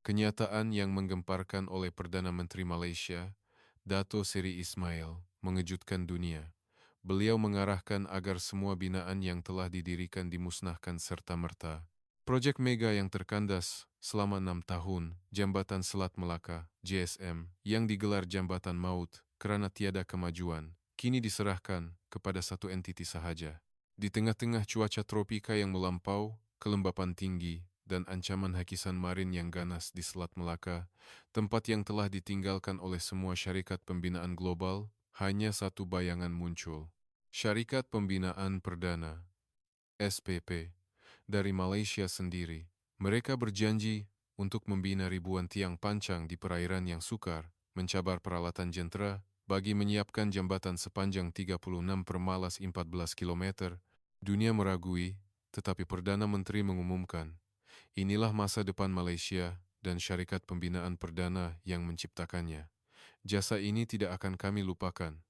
Kenyataan yang menggemparkan oleh Perdana Menteri Malaysia, Dato Seri Ismail, mengejutkan dunia. Beliau mengarahkan agar semua binaan yang telah didirikan dimusnahkan serta-merta. Projek mega yang terkandas selama 6 tahun, Jambatan Selat Melaka, JSM, yang digelar Jambatan Maut kerana tiada kemajuan, kini diserahkan kepada satu entiti sahaja. Di tengah-tengah cuaca tropika yang melampau, kelembapan tinggi, dan ancaman hakisan marin yang ganas di Selat Melaka, tempat yang telah ditinggalkan oleh semua syarikat pembinaan global, hanya satu bayangan muncul. Syarikat Pembinaan Perdana, SPP, dari Malaysia sendiri. Mereka berjanji untuk membina ribuan tiang pancang di perairan yang sukar, mencabar peralatan jentera, bagi menyiapkan jambatan sepanjang 36,14 km. Dunia meragui, tetapi Perdana Menteri mengumumkan, inilah masa depan Malaysia dan syarikat pembinaan perdana yang menciptakannya. Jasa ini tidak akan kami lupakan.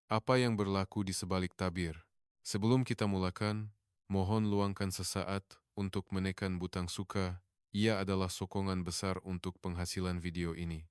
Apa yang berlaku di sebalik tabir? Sebelum kita mulakan, mohon luangkan sesaat untuk menekan butang suka. Ia adalah sokongan besar untuk penghasilan video ini.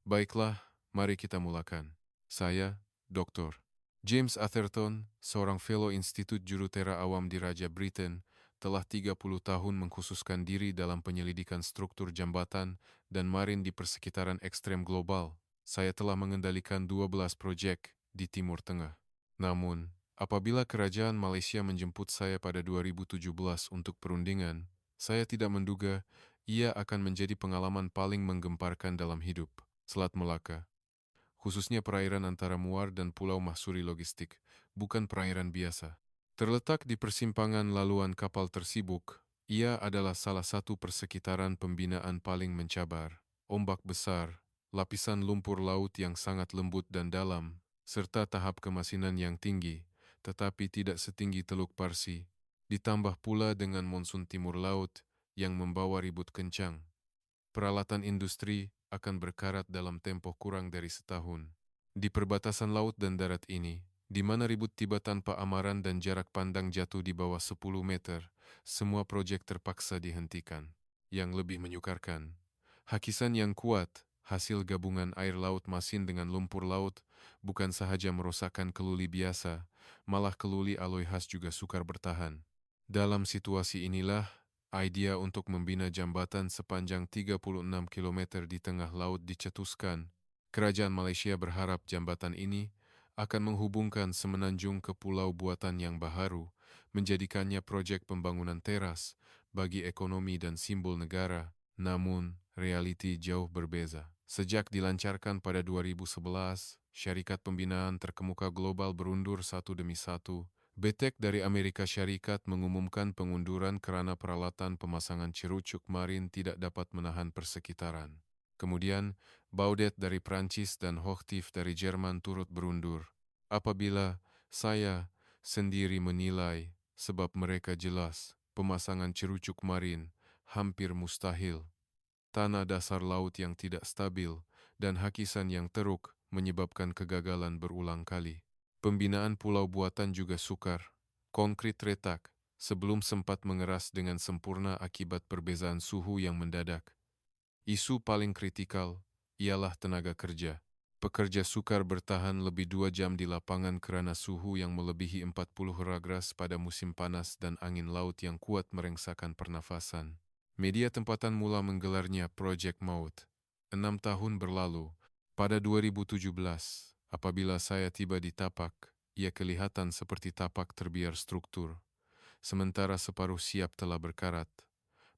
Baiklah, mari kita mulakan. Saya, Dr. James Atherton, seorang fellow Institut Jurutera Awam di Raja Britain, telah 30 tahun mengkhususkan diri dalam penyelidikan struktur jambatan dan marin di persekitaran ekstrem global. Saya telah mengendalikan 12 projek di Timur Tengah. Namun, apabila kerajaan Malaysia menjemput saya pada 2017 untuk perundingan, saya tidak menduga ia akan menjadi pengalaman paling menggemparkan dalam hidup. Selat Melaka, khususnya perairan antara Muar dan Pulau Mahsuri Logistik, bukan perairan biasa. Terletak di persimpangan laluan kapal tersibuk, ia adalah salah satu persekitaran pembinaan paling mencabar. Ombak besar, lapisan lumpur laut yang sangat lembut dan dalam, serta tahap kemasinan yang tinggi, tetapi tidak setinggi Teluk Parsi, ditambah pula dengan monsun timur laut yang membawa ribut kencang. Peralatan industri akan berkarat dalam tempoh kurang dari setahun. Di perbatasan laut dan darat ini, di mana ribut tiba tanpa amaran dan jarak pandang jatuh di bawah 10 meter, semua projek terpaksa dihentikan. Yang lebih menyukarkan, hakisan yang kuat, hasil gabungan air laut masin dengan lumpur laut, bukan sahaja merosakkan keluli biasa, malah keluli aloi khas juga sukar bertahan. Dalam situasi inilah, idea untuk membina jambatan sepanjang 36 km di tengah laut dicetuskan. Kerajaan Malaysia berharap jambatan ini akan menghubungkan semenanjung ke pulau buatan yang baharu, menjadikannya projek pembangunan teras bagi ekonomi dan simbol negara. Namun, realiti jauh berbeza. Sejak dilancarkan pada 2011, syarikat pembinaan terkemuka global berundur satu demi satu. BTEC dari Amerika Syarikat mengumumkan pengunduran kerana peralatan pemasangan cerucuk marin tidak dapat menahan persekitaran. Kemudian, Baudet dari Prancis dan Hochtief dari Jerman turut berundur. Apabila saya sendiri menilai sebab mereka jelas pemasangan cerucuk marin hampir mustahil. Tanah dasar laut yang tidak stabil dan hakisan yang teruk menyebabkan kegagalan berulang kali. Pembinaan pulau buatan juga sukar. Konkrit retak sebelum sempat mengeras dengan sempurna akibat perbezaan suhu yang mendadak. Isu paling kritikal ialah tenaga kerja. Pekerja sukar bertahan lebih 2 jam di lapangan kerana suhu yang melebihi 40 derajat pada musim panas dan angin laut yang kuat merengsakan pernafasan. Media tempatan mula menggelarnya Projek Maut. 6 tahun berlalu, pada 2017, apabila saya tiba di tapak, ia kelihatan seperti tapak terbiar struktur. Sementara separuh siap telah berkarat.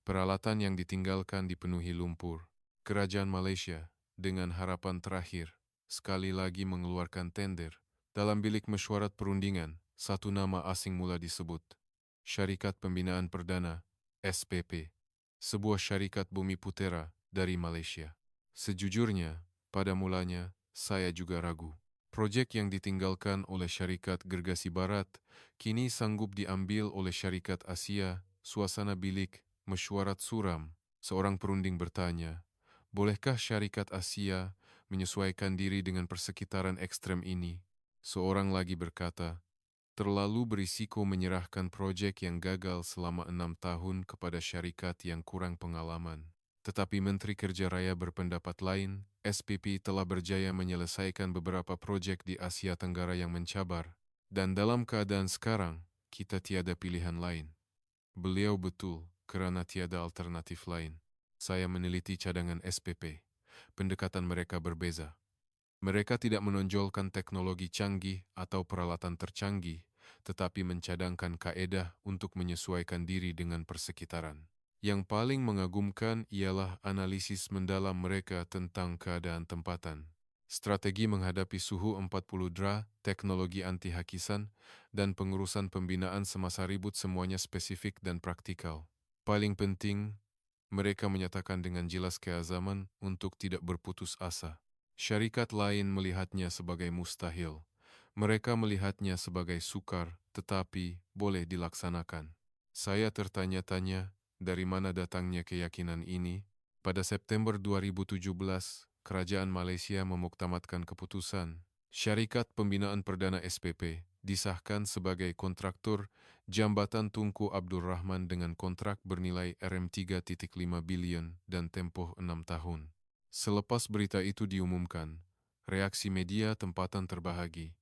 Peralatan yang ditinggalkan dipenuhi lumpur. Kerajaan Malaysia, dengan harapan terakhir, sekali lagi mengeluarkan tender. Dalam bilik mesyuarat perundingan, satu nama asing mula disebut. Syarikat Pembinaan Perdana, SPP. Sebuah syarikat bumi putera dari Malaysia. Sejujurnya, pada mulanya, saya juga ragu. Projek yang ditinggalkan oleh syarikat Gergasi Barat kini sanggup diambil oleh syarikat Asia. Suasana bilik mesyuarat suram. Seorang perunding bertanya, bolehkah syarikat Asia menyesuaikan diri dengan persekitaran ekstrem ini? Seorang lagi berkata, terlalu berisiko menyerahkan projek yang gagal selama 6 tahun kepada syarikat yang kurang pengalaman. Tetapi Menteri Kerja Raya berpendapat lain, SPP telah berjaya menyelesaikan beberapa proyek di Asia Tenggara yang mencabar. Dan dalam keadaan sekarang, kita tiada pilihan lain. Beliau betul, kerana tiada alternatif lain. Saya meneliti cadangan SPP. Pendekatan mereka berbeza. Mereka tidak menonjolkan teknologi canggih atau peralatan tercanggih, tetapi mencadangkan kaedah untuk menyesuaikan diri dengan persekitaran. Yang paling mengagumkan ialah analisis mendalam mereka tentang keadaan tempatan. Strategi menghadapi suhu 40 derajat, teknologi anti-hakisan, dan pengurusan pembinaan semasa ribut semuanya spesifik dan praktikal. Paling penting, mereka menyatakan dengan jelas keazaman untuk tidak berputus asa. Syarikat lain melihatnya sebagai mustahil. Mereka melihatnya sebagai sukar, tetapi boleh dilaksanakan. Saya tertanya-tanya, dari mana datangnya keyakinan ini? Pada September 2017, Kerajaan Malaysia memuktamadkan keputusan. Syarikat Pembinaan Perdana SPP disahkan sebagai kontraktor Jambatan Tunku Abdul Rahman dengan kontrak bernilai RM3.5 bilion dan tempoh 6 tahun. Selepas berita itu diumumkan, reaksi media tempatan terbahagi.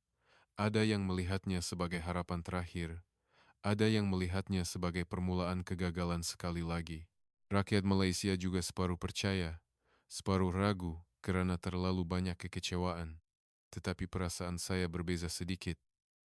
Ada yang melihatnya sebagai harapan terakhir, ada yang melihatnya sebagai permulaan kegagalan sekali lagi. Rakyat Malaysia juga separuh percaya, separuh ragu kerana terlalu banyak kekecewaan. Tetapi perasaan saya berbeza sedikit.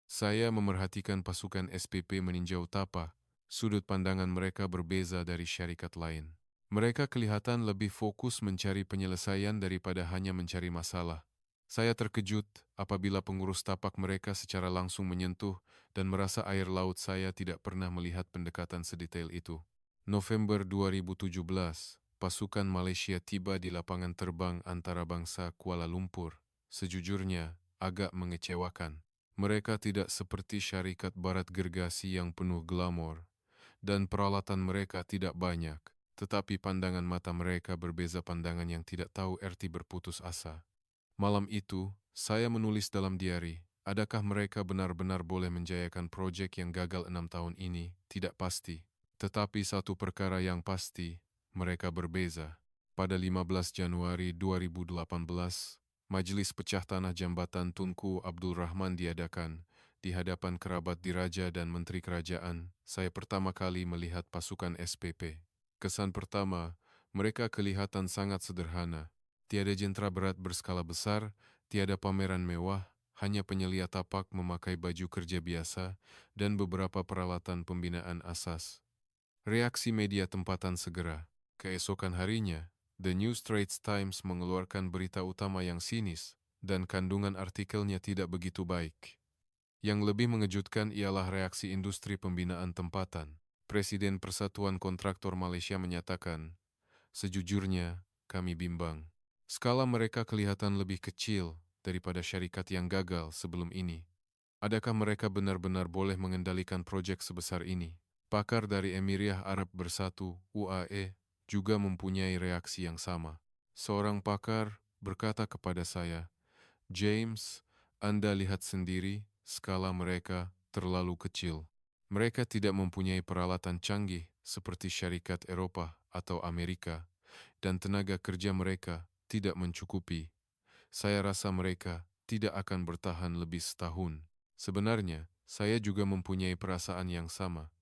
Saya memerhatikan pasukan SPP meninjau tapa, sudut pandangan mereka berbeza dari syarikat lain. Mereka kelihatan lebih fokus mencari penyelesaian daripada hanya mencari masalah. Saya terkejut apabila pengurus tapak mereka secara langsung menyentuh dan merasa air laut saya tidak pernah melihat pendekatan sedetail itu. November 2017, pasukan Malaysia tiba di lapangan terbang antarabangsa Kuala Lumpur. Sejujurnya, agak mengecewakan. Mereka tidak seperti syarikat barat gergasi yang penuh glamor, dan peralatan mereka tidak banyak, tetapi pandangan mata mereka berbeza pandangan yang tidak tahu erti berputus asa. Malam itu, saya menulis dalam diari, adakah mereka benar-benar boleh menjayakan proyek yang gagal 6 tahun ini? Tidak pasti. Tetapi satu perkara yang pasti, mereka berbeza. Pada 15 Januari 2018, Majlis Pecah Tanah Jambatan Tunku Abdul Rahman diadakan. Di hadapan kerabat diraja dan menteri kerajaan, saya pertama kali melihat pasukan SPP. Kesan pertama, mereka kelihatan sangat sederhana. Tiada jentera berat berskala besar, tiada pameran mewah, hanya penyelia tapak memakai baju kerja biasa dan beberapa peralatan pembinaan asas. Reaksi media tempatan segera. Keesokan harinya, The New Straits Times mengeluarkan berita utama yang sinis, dan kandungan artikelnya tidak begitu baik. Yang lebih mengejutkan ialah reaksi industri pembinaan tempatan. Presiden Persatuan Kontraktor Malaysia menyatakan, sejujurnya, kami bimbang. Skala mereka kelihatan lebih kecil daripada syarikat yang gagal sebelum ini. Adakah mereka benar-benar boleh mengendalikan proyek sebesar ini? Pakar dari Emiria Arab Bersatu, UAE, juga mempunyai reaksi yang sama. Seorang pakar berkata kepada saya, James, Anda lihat sendiri, skala mereka terlalu kecil. Mereka tidak mempunyai peralatan canggih seperti syarikat Eropa atau Amerika, dan tenaga kerja mereka tidak mencukupi. Saya rasa mereka tidak akan bertahan lebih setahun. Sebenarnya, saya juga mempunyai perasaan yang sama.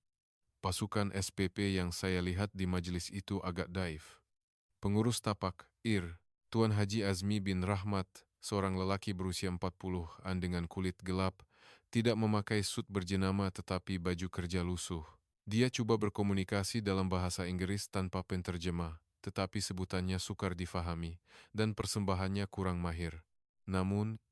Pasukan SPP yang saya lihat di majelis itu agak daif. Pengurus tapak, Tuan Haji Azmi bin Rahmat, seorang lelaki berusia 40-an dengan kulit gelap, tidak memakai sut berjenama tetapi baju kerja lusuh. Dia cuba berkomunikasi dalam bahasa Inggris tanpa penterjemah, tetapi sebutannya sukar difahami, dan persembahannya kurang mahir. Namun,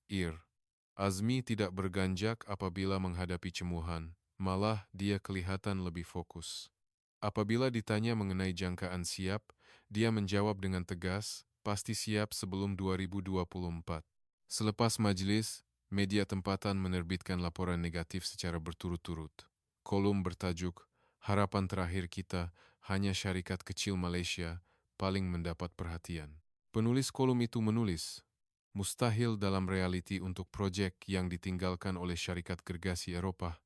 Azmi tidak berganjak apabila menghadapi cemuhan, malah dia kelihatan lebih fokus. Apabila ditanya mengenai jangkaan siap, dia menjawab dengan tegas, pasti siap sebelum 2024. Selepas majlis, media tempatan menerbitkan laporan negatif secara berturut-turut. Kolom bertajuk, harapan terakhir kita, hanya syarikat kecil Malaysia, paling mendapat perhatian. Penulis kolom itu menulis, mustahil dalam realiti untuk proyek yang ditinggalkan oleh syarikat gergasi Eropah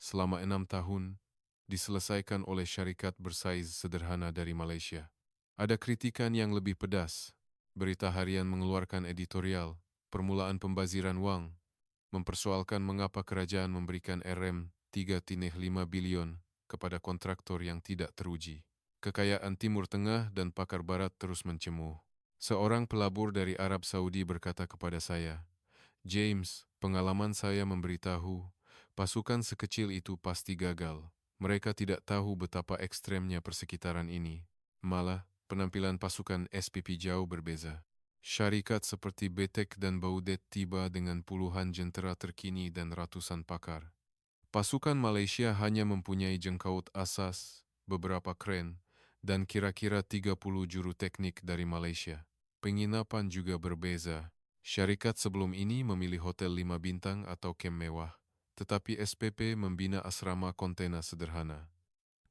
selama 6 tahun, diselesaikan oleh syarikat bersaiz sederhana dari Malaysia. Ada kritikan yang lebih pedas. Berita harian mengeluarkan editorial, permulaan pembaziran wang, mempersoalkan mengapa kerajaan memberikan RM3,5 bilion kepada kontraktor yang tidak teruji. Kekayaan Timur Tengah dan pakar Barat terus mencemooh. Seorang pelabur dari Arab Saudi berkata kepada saya, "James, pengalaman saya memberitahu, pasukan sekecil itu pasti gagal. Mereka tidak tahu betapa ekstremnya persekitaran ini. Malah, penampilan pasukan SPP jauh berbeza. Syarikat seperti Betek dan Baudet tiba dengan puluhan jentera terkini dan ratusan pakar. Pasukan Malaysia hanya mempunyai jengkaut asas, beberapa kren, dan kira-kira 30 juru teknik dari Malaysia. Penginapan juga berbeza. Syarikat sebelum ini memilih hotel 5 bintang atau kem mewah, tetapi SPP membina asrama kontena sederhana.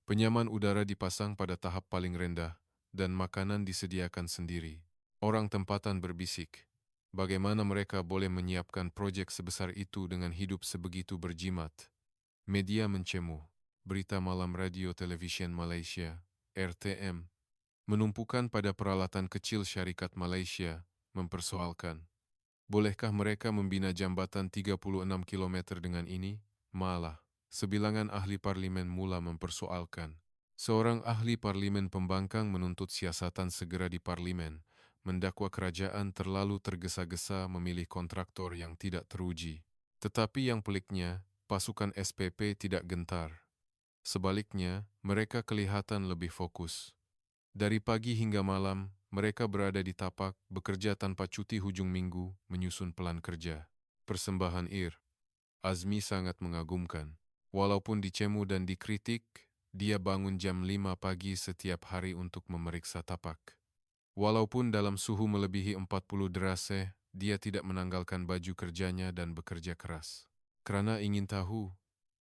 Penyaman udara dipasang pada tahap paling rendah, dan makanan disediakan sendiri. Orang tempatan berbisik, bagaimana mereka boleh menyiapkan proyek sebesar itu dengan hidup sebegitu berjimat. Media mencemooh. Berita Malam Radio Televisyen Malaysia, RTM, menumpukan pada peralatan kecil syarikat Malaysia, mempersoalkan, bolehkah mereka membina jambatan 36 kilometer dengan ini? Malah, sebilangan ahli parlimen mula mempersoalkan. Seorang ahli parlimen pembangkang menuntut siasatan segera di parlimen, mendakwa kerajaan terlalu tergesa-gesa memilih kontraktor yang tidak teruji. Tetapi yang peliknya, pasukan SPP tidak gentar. Sebaliknya, mereka kelihatan lebih fokus. Dari pagi hingga malam, mereka berada di tapak, bekerja tanpa cuti hujung minggu, menyusun pelan kerja. Persembahan Azmi sangat mengagumkan. Walaupun dicemu dan dikritik, dia bangun jam 5 pagi setiap hari untuk memeriksa tapak. Walaupun dalam suhu melebihi 40 derase, dia tidak menanggalkan baju kerjanya dan bekerja keras. Karena ingin tahu,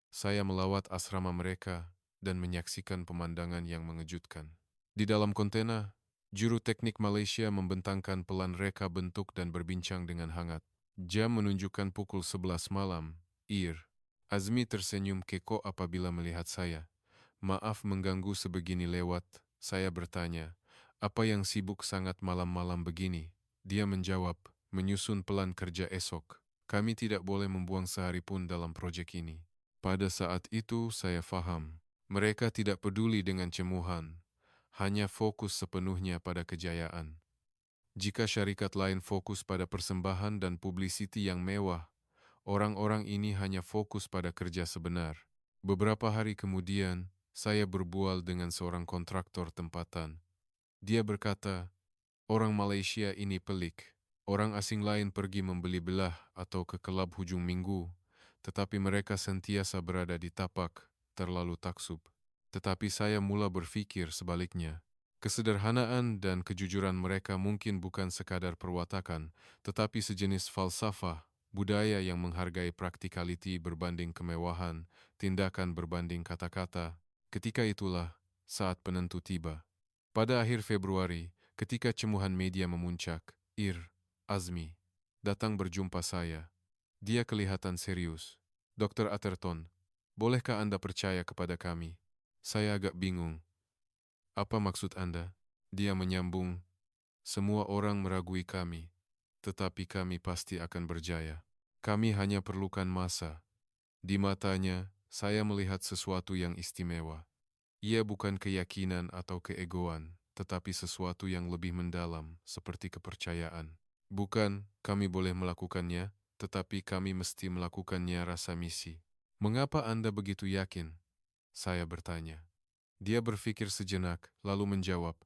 saya melawat asrama mereka dan menyaksikan pemandangan yang mengejutkan. Di dalam kontena, juru teknik Malaysia membentangkan pelan reka bentuk dan berbincang dengan hangat. Jam menunjukkan pukul 11 malam. Azmi tersenyum kekok apabila melihat saya. "Maaf mengganggu sebegini lewat," saya bertanya. "Apa yang sibuk sangat malam-malam begini?" Dia menjawab, "Menyusun pelan kerja esok. Kami tidak boleh membuang sehari pun dalam proyek ini." Pada saat itu saya faham. Mereka tidak peduli dengan cemuhan, hanya fokus sepenuhnya pada kejayaan. Jika syarikat lain fokus pada persembahan dan publicity yang mewah, orang-orang ini hanya fokus pada kerja sebenar. Beberapa hari kemudian, saya berbual dengan seorang kontraktor tempatan. Dia berkata, "Orang Malaysia ini pelik. Orang asing lain pergi membeli belah atau ke kelab hujung minggu, tetapi mereka sentiasa berada di tapak, terlalu taksub." Tetapi saya mula berpikir sebaliknya. Kesederhanaan dan kejujuran mereka mungkin bukan sekadar perwatakan, tetapi sejenis falsafah, budaya yang menghargai practicality berbanding kemewahan, tindakan berbanding kata-kata. Ketika itulah saat penentu tiba. Pada akhir Februari, ketika cemuhan media memuncak, Azmi datang berjumpa saya. Dia kelihatan serius. "Dr. Atherton, bolehkah Anda percaya kepada kami?" Saya agak bingung. "Apa maksud Anda?" Dia menyambung, "Semua orang meragui kami, tetapi kami pasti akan berjaya. Kami hanya perlukan masa." Di matanya, saya melihat sesuatu yang istimewa. Ia bukan keyakinan atau keegoan, tetapi sesuatu yang lebih mendalam, seperti kepercayaan. "Bukan, kami boleh melakukannya, tetapi kami mesti melakukannya rasa misi." "Mengapa Anda begitu yakin?" saya bertanya. Dia berpikir sejenak, lalu menjawab,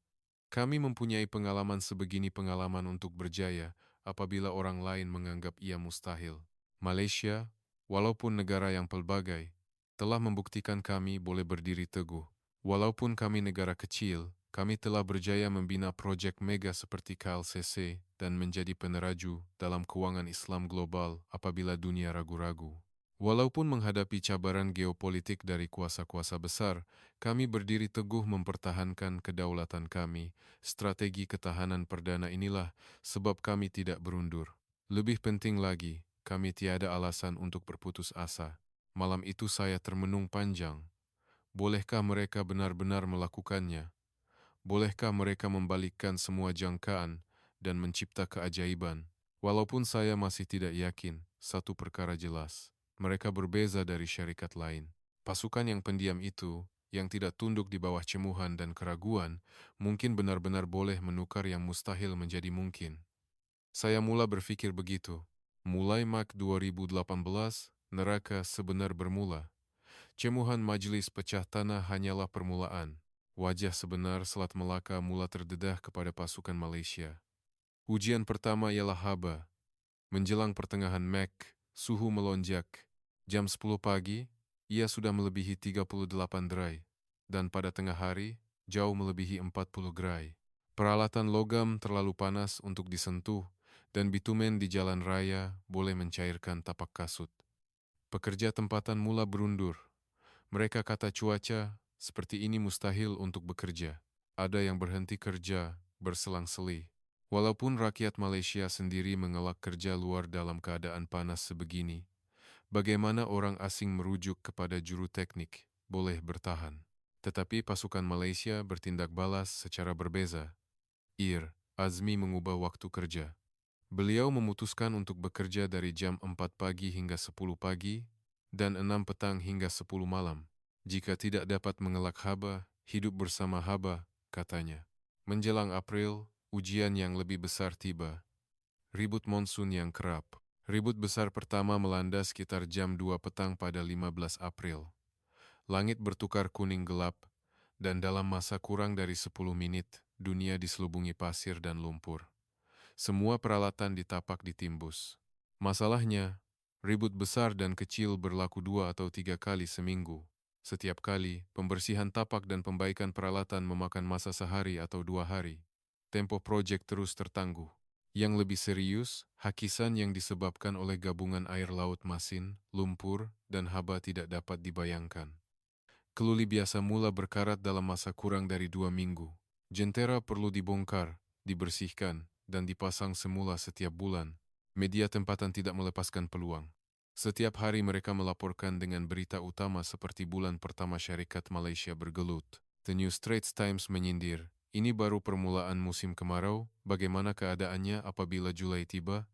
"Kami mempunyai pengalaman sebegini pengalaman untuk berjaya apabila orang lain menganggap ia mustahil. Malaysia, walaupun negara yang pelbagai, telah membuktikan kami boleh berdiri teguh. Walaupun kami negara kecil, kami telah berjaya membina proyek mega seperti KLCC dan menjadi peneraju dalam keuangan Islam global apabila dunia ragu-ragu. Walaupun menghadapi cabaran geopolitik dari kuasa-kuasa besar, kami berdiri teguh mempertahankan kedaulatan kami. Strategi ketahanan perdana inilah sebab kami tidak berundur. Lebih penting lagi, kami tiada alasan untuk berputus asa." Malam itu saya termenung panjang. Bolehkah mereka benar-benar melakukannya? Bolehkah mereka membalikkan semua jangkaan dan mencipta keajaiban? Walaupun saya masih tidak yakin, satu perkara jelas. Mereka berbeza dari syarikat lain. Pasukan yang pendiam itu, yang tidak tunduk di bawah cemuhan dan keraguan, mungkin benar-benar boleh menukar yang mustahil menjadi mungkin. Saya mula berpikir begitu. Mulai Mach 2018, neraka sebenar bermula. Cemuhan majelis pecah tanah hanyalah permulaan. Wajah sebenar Selat Melaka mula terdedah kepada pasukan Malaysia. Ujian pertama ialah haba. Menjelang pertengahan Mach, suhu melonjak. Jam 10 pagi, ia sudah melebihi 38 derai. Dan pada tengah hari, jauh melebihi 40 gerai. Peralatan logam terlalu panas untuk disentuh, dan bitumen di jalan raya boleh mencairkan tapak kasut. Pekerja tempatan mula berundur. Mereka kata cuaca, seperti ini mustahil untuk bekerja. Ada yang berhenti kerja, berselang-seli. Walaupun rakyat Malaysia sendiri mengelak kerja luar dalam keadaan panas sebegini, bagaimana orang asing merujuk kepada juru teknik boleh bertahan. Tetapi pasukan Malaysia bertindak balas secara berbeza. Azmi mengubah waktu kerja. Beliau memutuskan untuk bekerja dari jam 4 pagi hingga 10 pagi dan 6 petang hingga 10 malam. Jika tidak dapat mengelak haba, hidup bersama haba, katanya. Menjelang April, ujian yang lebih besar tiba. Ribut monsun yang kerap. Ribut besar pertama melanda sekitar jam 2 petang pada 15 April. Langit bertukar kuning gelap, dan dalam masa kurang dari 10 menit, dunia diselubungi pasir dan lumpur. Semua peralatan di tapak ditimbus. Masalahnya, ribut besar dan kecil berlaku 2 atau 3 kali seminggu. Setiap kali, pembersihan tapak dan pembaikan peralatan memakan masa sehari atau 2 hari. Tempo proyek terus tertangguh. Yang lebih serius, hakisan yang disebabkan oleh gabungan air laut masin, lumpur, dan haba tidak dapat dibayangkan. Keluli biasa mula berkarat dalam masa kurang dari 2 minggu. Jentera perlu dibongkar, dibersihkan, dan dipasang semula setiap bulan. Media tempatan tidak melepaskan peluang. Setiap hari mereka melaporkan dengan berita utama seperti bulan pertama syarikat Malaysia bergelut. The New Straits Times menyindir, ini baru permulaan musim kemarau, bagaimana keadaannya apabila Julai tiba?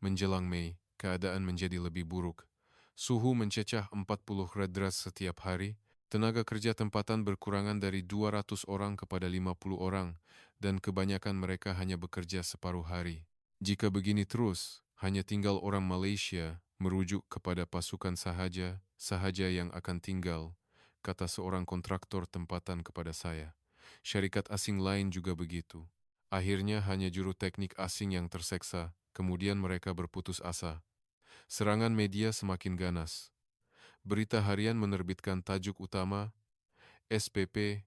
Menjelang Mei, keadaan menjadi lebih buruk. Suhu mencecah 40 derajat setiap hari, tenaga kerja tempatan berkurangan dari 200 orang kepada 50 orang, dan kebanyakan mereka hanya bekerja separuh hari. Jika begini terus, hanya tinggal orang Malaysia merujuk kepada pasukan sahaja yang akan tinggal, kata seorang kontraktor tempatan kepada saya. Syarikat asing lain juga begitu. Akhirnya hanya juru teknik asing yang terseksa, kemudian mereka berputus asa. Serangan media semakin ganas. Berita harian menerbitkan tajuk utama, SPP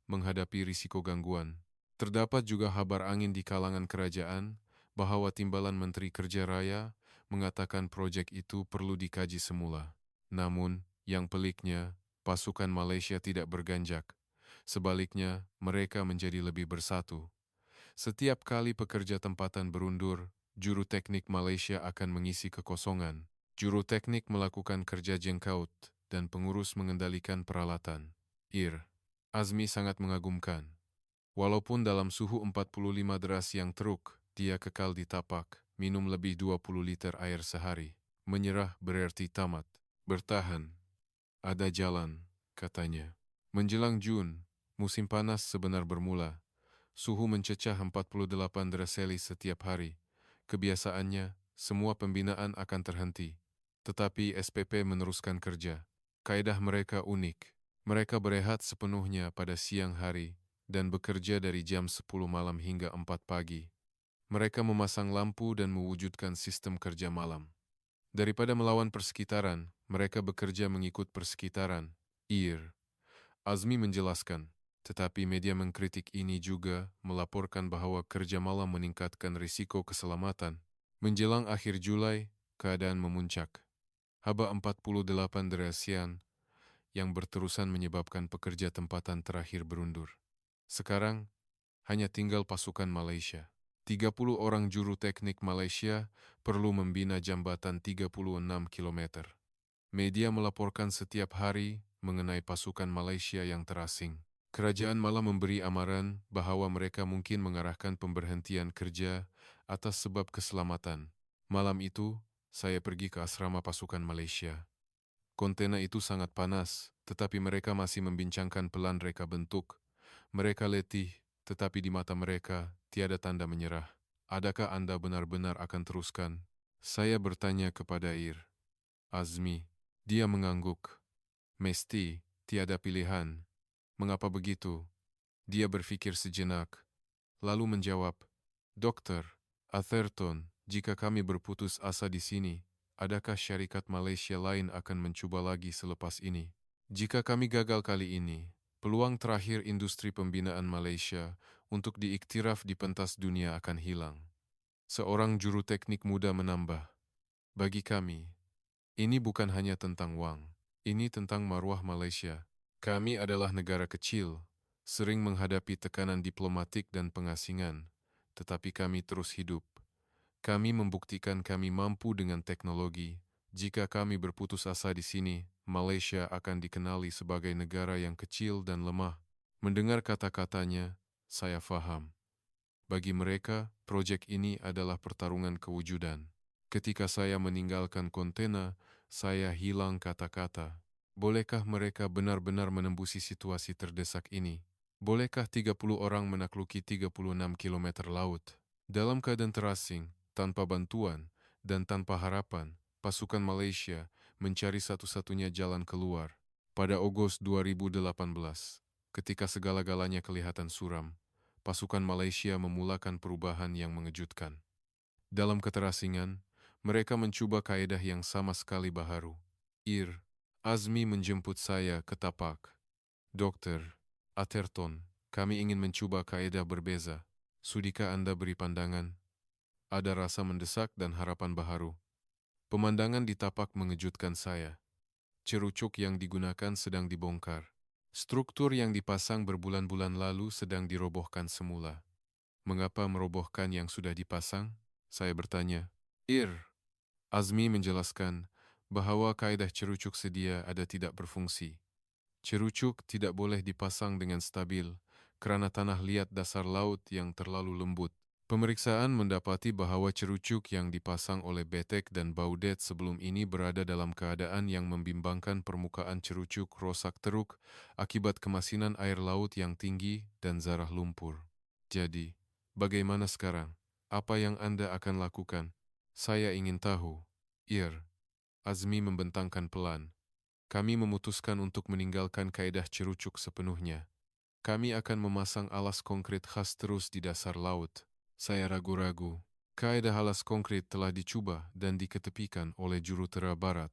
menghadapi risiko gangguan. Terdapat juga kabar angin di kalangan kerajaan bahwa Timbalan Menteri Kerja Raya mengatakan proyek itu perlu dikaji semula. Namun, yang peliknya, pasukan Malaysia tidak berganjak. Sebaliknya, mereka menjadi lebih bersatu. Setiap kali pekerja tempatan berundur, juru teknik Malaysia akan mengisi kekosongan. Juru teknik melakukan kerja jengkaut dan pengurus mengendalikan peralatan. Azmi sangat mengagumkan. Walaupun dalam suhu 45 derajat yang teruk, dia kekal di tapak, minum lebih 20 liter air sehari. Menyerah berarti tamat. Bertahan. Ada jalan, katanya. Menjelang Jun, musim panas sebenar bermula. Suhu mencecah 48 derajat Celcius setiap hari. Kebiasaannya, semua pembinaan akan terhenti. Tetapi SPP meneruskan kerja. Kaedah mereka unik. Mereka berehat sepenuhnya pada siang hari dan bekerja dari jam 10 malam hingga 4 pagi. Mereka memasang lampu dan mewujudkan sistem kerja malam. Daripada melawan persekitaran, mereka bekerja mengikut persekitaran. Azmi menjelaskan. Tetapi media mengkritik ini juga melaporkan bahwa kerja malam meningkatkan risiko keselamatan. Menjelang akhir Julai, keadaan memuncak. Haba 48 derajat yang berterusan menyebabkan pekerja tempatan terakhir berundur. Sekarang, hanya tinggal pasukan Malaysia. 30 orang juru teknik Malaysia perlu membina jambatan 36 km. Media melaporkan setiap hari mengenai pasukan Malaysia yang terasing. Kerajaan malah memberi amaran bahwa mereka mungkin mengarahkan pemberhentian kerja atas sebab keselamatan. Malam itu, saya pergi ke asrama pasukan Malaysia. Kontena itu sangat panas, tetapi mereka masih membincangkan pelan reka bentuk. Mereka letih, tetapi di mata mereka tiada tanda menyerah. Adakah Anda benar-benar akan teruskan? Saya bertanya kepada Azmi. Dia mengangguk. Mesti, tiada pilihan. Mengapa begitu? Dia berfikir sejenak, lalu menjawab, Dokter, Atherton, jika kami berputus asa di sini, adakah syarikat Malaysia lain akan mencoba lagi selepas ini? Jika kami gagal kali ini, peluang terakhir industri pembinaan Malaysia untuk diiktiraf di pentas dunia akan hilang. Seorang juru teknik muda menambah, bagi kami, ini bukan hanya tentang wang, ini tentang maruah Malaysia. Kami adalah negara kecil, sering menghadapi tekanan diplomatik dan pengasingan, tetapi kami terus hidup. Kami membuktikan kami mampu dengan teknologi. Jika kami berputus asa di sini, Malaysia akan dikenali sebagai negara yang kecil dan lemah. Mendengar kata-katanya, saya faham. Bagi mereka, proyek ini adalah pertarungan kewujudan. Ketika saya meninggalkan kontena, saya hilang kata-kata. Bolehkah mereka benar-benar menembusi situasi terdesak ini? Bolehkah 30 orang menakluki 36 kilometer laut? Dalam keadaan terasing, tanpa bantuan, dan tanpa harapan, pasukan Malaysia mencari satu-satunya jalan keluar. Pada Agustus 2018, ketika segala-galanya kelihatan suram, pasukan Malaysia memulakan perubahan yang mengejutkan. Dalam keterasingan, mereka mencoba kaedah yang sama sekali baharu. Azmi menjemput saya ke tapak. Dokter, Atherton, kami ingin mencoba kaedah berbeza. Sudikah Anda beri pandangan? Ada rasa mendesak dan harapan baharu. Pemandangan di tapak mengejutkan saya. Cerucuk yang digunakan sedang dibongkar. Struktur yang dipasang berbulan-bulan lalu sedang dirobohkan semula. Mengapa merobohkan yang sudah dipasang? Saya bertanya. Azmi menjelaskan bahwa kaedah cerucuk sedia ada tidak berfungsi. Cerucuk tidak boleh dipasang dengan stabil kerana tanah liat dasar laut yang terlalu lembut. Pemeriksaan mendapati bahwa cerucuk yang dipasang oleh Betek dan Baudet sebelum ini berada dalam keadaan yang membimbangkan. Permukaan cerucuk rosak teruk akibat kemasinan air laut yang tinggi dan zarah lumpur. Jadi, bagaimana sekarang? Apa yang Anda akan lakukan? Saya ingin tahu. Azmi membentangkan pelan. Kami memutuskan untuk meninggalkan kaedah cerucuk sepenuhnya. Kami akan memasang alas konkrit khas terus di dasar laut. Saya ragu-ragu. Kaedah alas konkrit telah dicuba dan diketepikan oleh jurutera barat.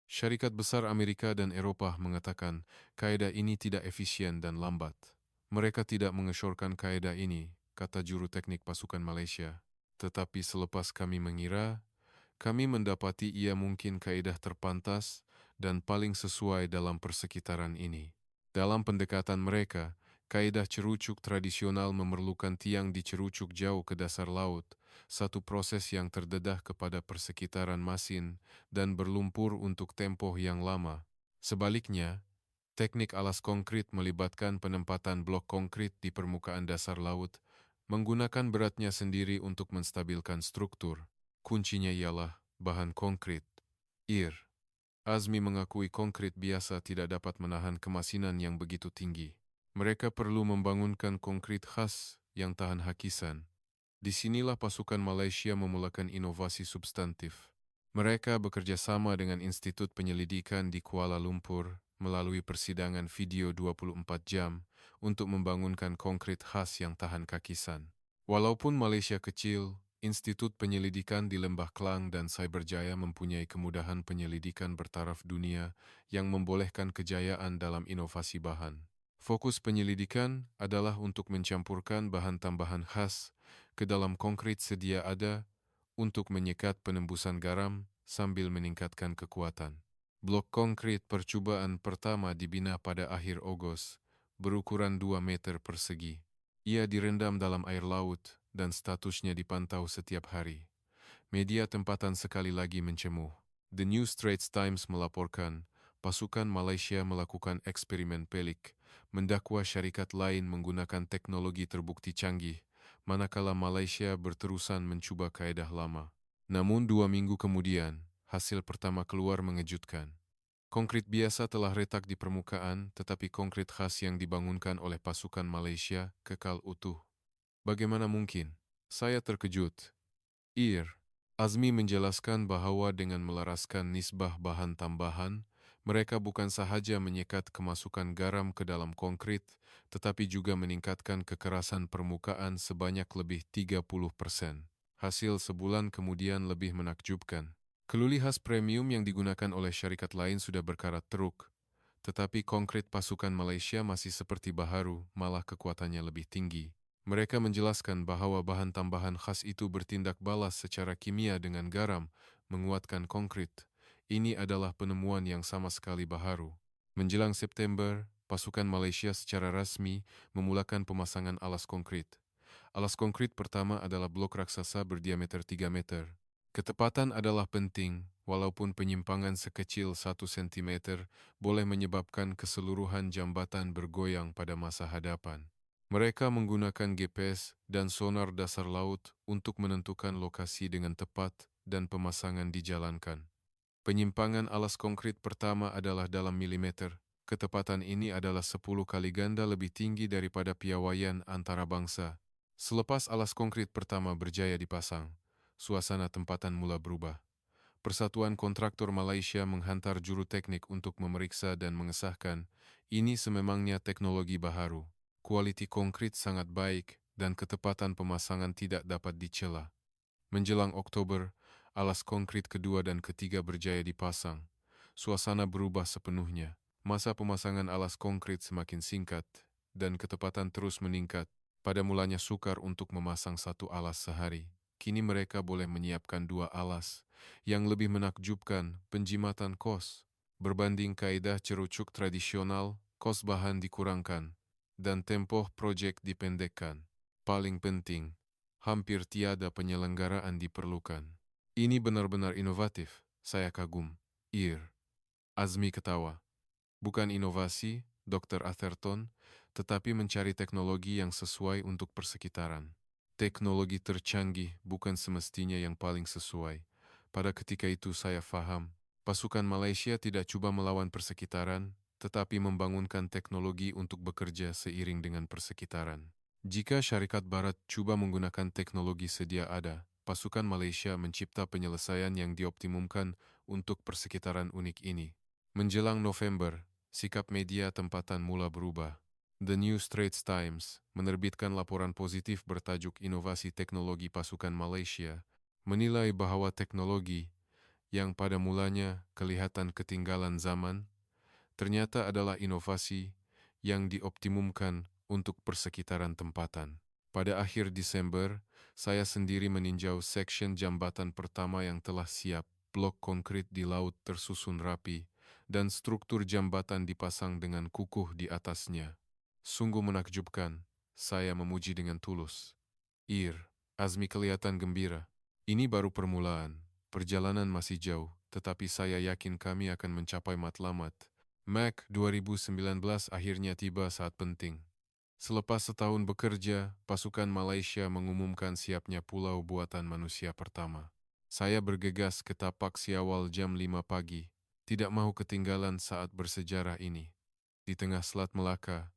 Syarikat besar Amerika dan Eropah mengatakan kaedah ini tidak efisien dan lambat. Mereka tidak mengesyorkan kaedah ini, kata juru teknik pasukan Malaysia. Tetapi selepas kami mengira, kami mendapati ia mungkin kaedah terpantas dan paling sesuai dalam persekitaran ini. Dalam pendekatan mereka, kaedah cerucuk tradisional memerlukan tiang dicerucuk jauh ke dasar laut, satu proses yang terdedah kepada persekitaran masin dan berlumpur untuk tempoh yang lama. Sebaliknya, teknik alas konkrit melibatkan penempatan blok konkrit di permukaan dasar laut, menggunakan beratnya sendiri untuk menstabilkan struktur. Kuncinya ialah bahan konkrit. Azmi mengakui konkrit biasa tidak dapat menahan kemasinan yang begitu tinggi. Mereka perlu membangunkan konkrit khas yang tahan hakisan. Disinilah pasukan Malaysia memulakan inovasi substantif. Mereka bekerja sama dengan Institut Penyelidikan di Kuala Lumpur melalui persidangan video 24 jam untuk membangunkan konkrit khas yang tahan kakisan. Walaupun Malaysia kecil, Institut Penyelidikan di Lembah Klang dan Cyberjaya mempunyai kemudahan penyelidikan bertaraf dunia yang membolehkan kejayaan dalam inovasi bahan. Fokus penyelidikan adalah untuk mencampurkan bahan tambahan khas ke dalam konkrit sedia ada untuk menyekat penembusan garam sambil meningkatkan kekuatan. Blok konkrit percubaan pertama dibina pada akhir Ogos, berukuran 2 meter persegi. Ia direndam dalam air laut dan statusnya dipantau setiap hari. Media tempatan sekali lagi mencemuh. The New Straits Times melaporkan, pasukan Malaysia melakukan eksperimen pelik mendakwa syarikat lain menggunakan teknologi terbukti canggih, manakala Malaysia berterusan mencuba kaedah lama. Namun 2 minggu kemudian, hasil pertama keluar mengejutkan. Konkrit biasa telah retak di permukaan, tetapi konkrit khas yang dibangunkan oleh pasukan Malaysia kekal utuh. Bagaimana mungkin? Saya terkejut. Azmi menjelaskan bahwa dengan melaraskan nisbah bahan tambahan, mereka bukan sahaja menyekat kemasukan garam ke dalam konkrit, tetapi juga meningkatkan kekerasan permukaan sebanyak lebih 30%. Hasil sebulan kemudian lebih menakjubkan. Keluli khas premium yang digunakan oleh syarikat lain sudah berkarat teruk, tetapi konkrit pasukan Malaysia masih seperti baharu, malah kekuatannya lebih tinggi. Mereka menjelaskan bahwa bahan tambahan khas itu bertindak balas secara kimia dengan garam, menguatkan konkrit. Ini adalah penemuan yang sama sekali baharu. Menjelang September, pasukan Malaysia secara rasmi memulakan pemasangan alas konkrit. Alas konkrit pertama adalah blok raksasa berdiameter 3 meter. Ketepatan adalah penting, walaupun penyimpangan sekecil 1 cm boleh menyebabkan keseluruhan jambatan bergoyang pada masa hadapan. Mereka menggunakan GPS dan sonar dasar laut untuk menentukan lokasi dengan tepat dan pemasangan dijalankan. Penyimpangan alas konkrit pertama adalah dalam milimeter. Ketepatan ini adalah 10 kali ganda lebih tinggi daripada piawaian antara bangsa. Selepas alas konkrit pertama berjaya dipasang, suasana tempatan mula berubah. Persatuan Kontraktor Malaysia menghantar juru teknik untuk memeriksa dan mengesahkan ini sememangnya teknologi baharu. Kualiti konkrit sangat baik dan ketepatan pemasangan tidak dapat dicela. Menjelang Oktober, alas konkrit kedua dan ketiga berjaya dipasang. Suasana berubah sepenuhnya. Masa pemasangan alas konkrit semakin singkat dan ketepatan terus meningkat. Pada mulanya sukar untuk memasang 1 alas sehari. Kini mereka boleh menyiapkan 2 alas. Yang lebih menakjubkan, penjimatan kos. Berbanding kaedah cerucuk tradisional, kos bahan dikurangkan dan tempoh proyek dipendekkan. Paling penting, hampir tiada penyelenggaraan diperlukan. Ini benar-benar inovatif, saya kagum. Azmi ketawa. Bukan inovasi, Dr. Atherton, tetapi mencari teknologi yang sesuai untuk persekitaran. Teknologi tercanggih bukan semestinya yang paling sesuai. Pada ketika itu saya faham, pasukan Malaysia tidak cuba melawan persekitaran, tetapi membangunkan teknologi untuk bekerja seiring dengan persekitaran. Jika syarikat Barat cuba menggunakan teknologi sedia ada, pasukan Malaysia mencipta penyelesaian yang dioptimumkan untuk persekitaran unik ini. Menjelang November, sikap media tempatan mula berubah. The New Straits Times menerbitkan laporan positif bertajuk Inovasi Teknologi Pasukan Malaysia, menilai bahwa teknologi yang pada mulanya kelihatan ketinggalan zaman, ternyata adalah inovasi yang dioptimumkan untuk persekitaran tempatan. Pada akhir Desember, saya sendiri meninjau seksyen jambatan pertama yang telah siap, blok konkrit di laut tersusun rapi, dan struktur jambatan dipasang dengan kukuh di atasnya. Sungguh menakjubkan, saya memuji dengan tulus. Azmi kelihatan gembira. Ini baru permulaan, perjalanan masih jauh, tetapi saya yakin kami akan mencapai matlamat. Mac 2019 akhirnya tiba saat penting. Selepas setahun bekerja, pasukan Malaysia mengumumkan siapnya pulau buatan manusia pertama. Saya bergegas ke tapak Siawal jam 5 pagi, tidak mau ketinggalan saat bersejarah ini. Di tengah Selat Melaka,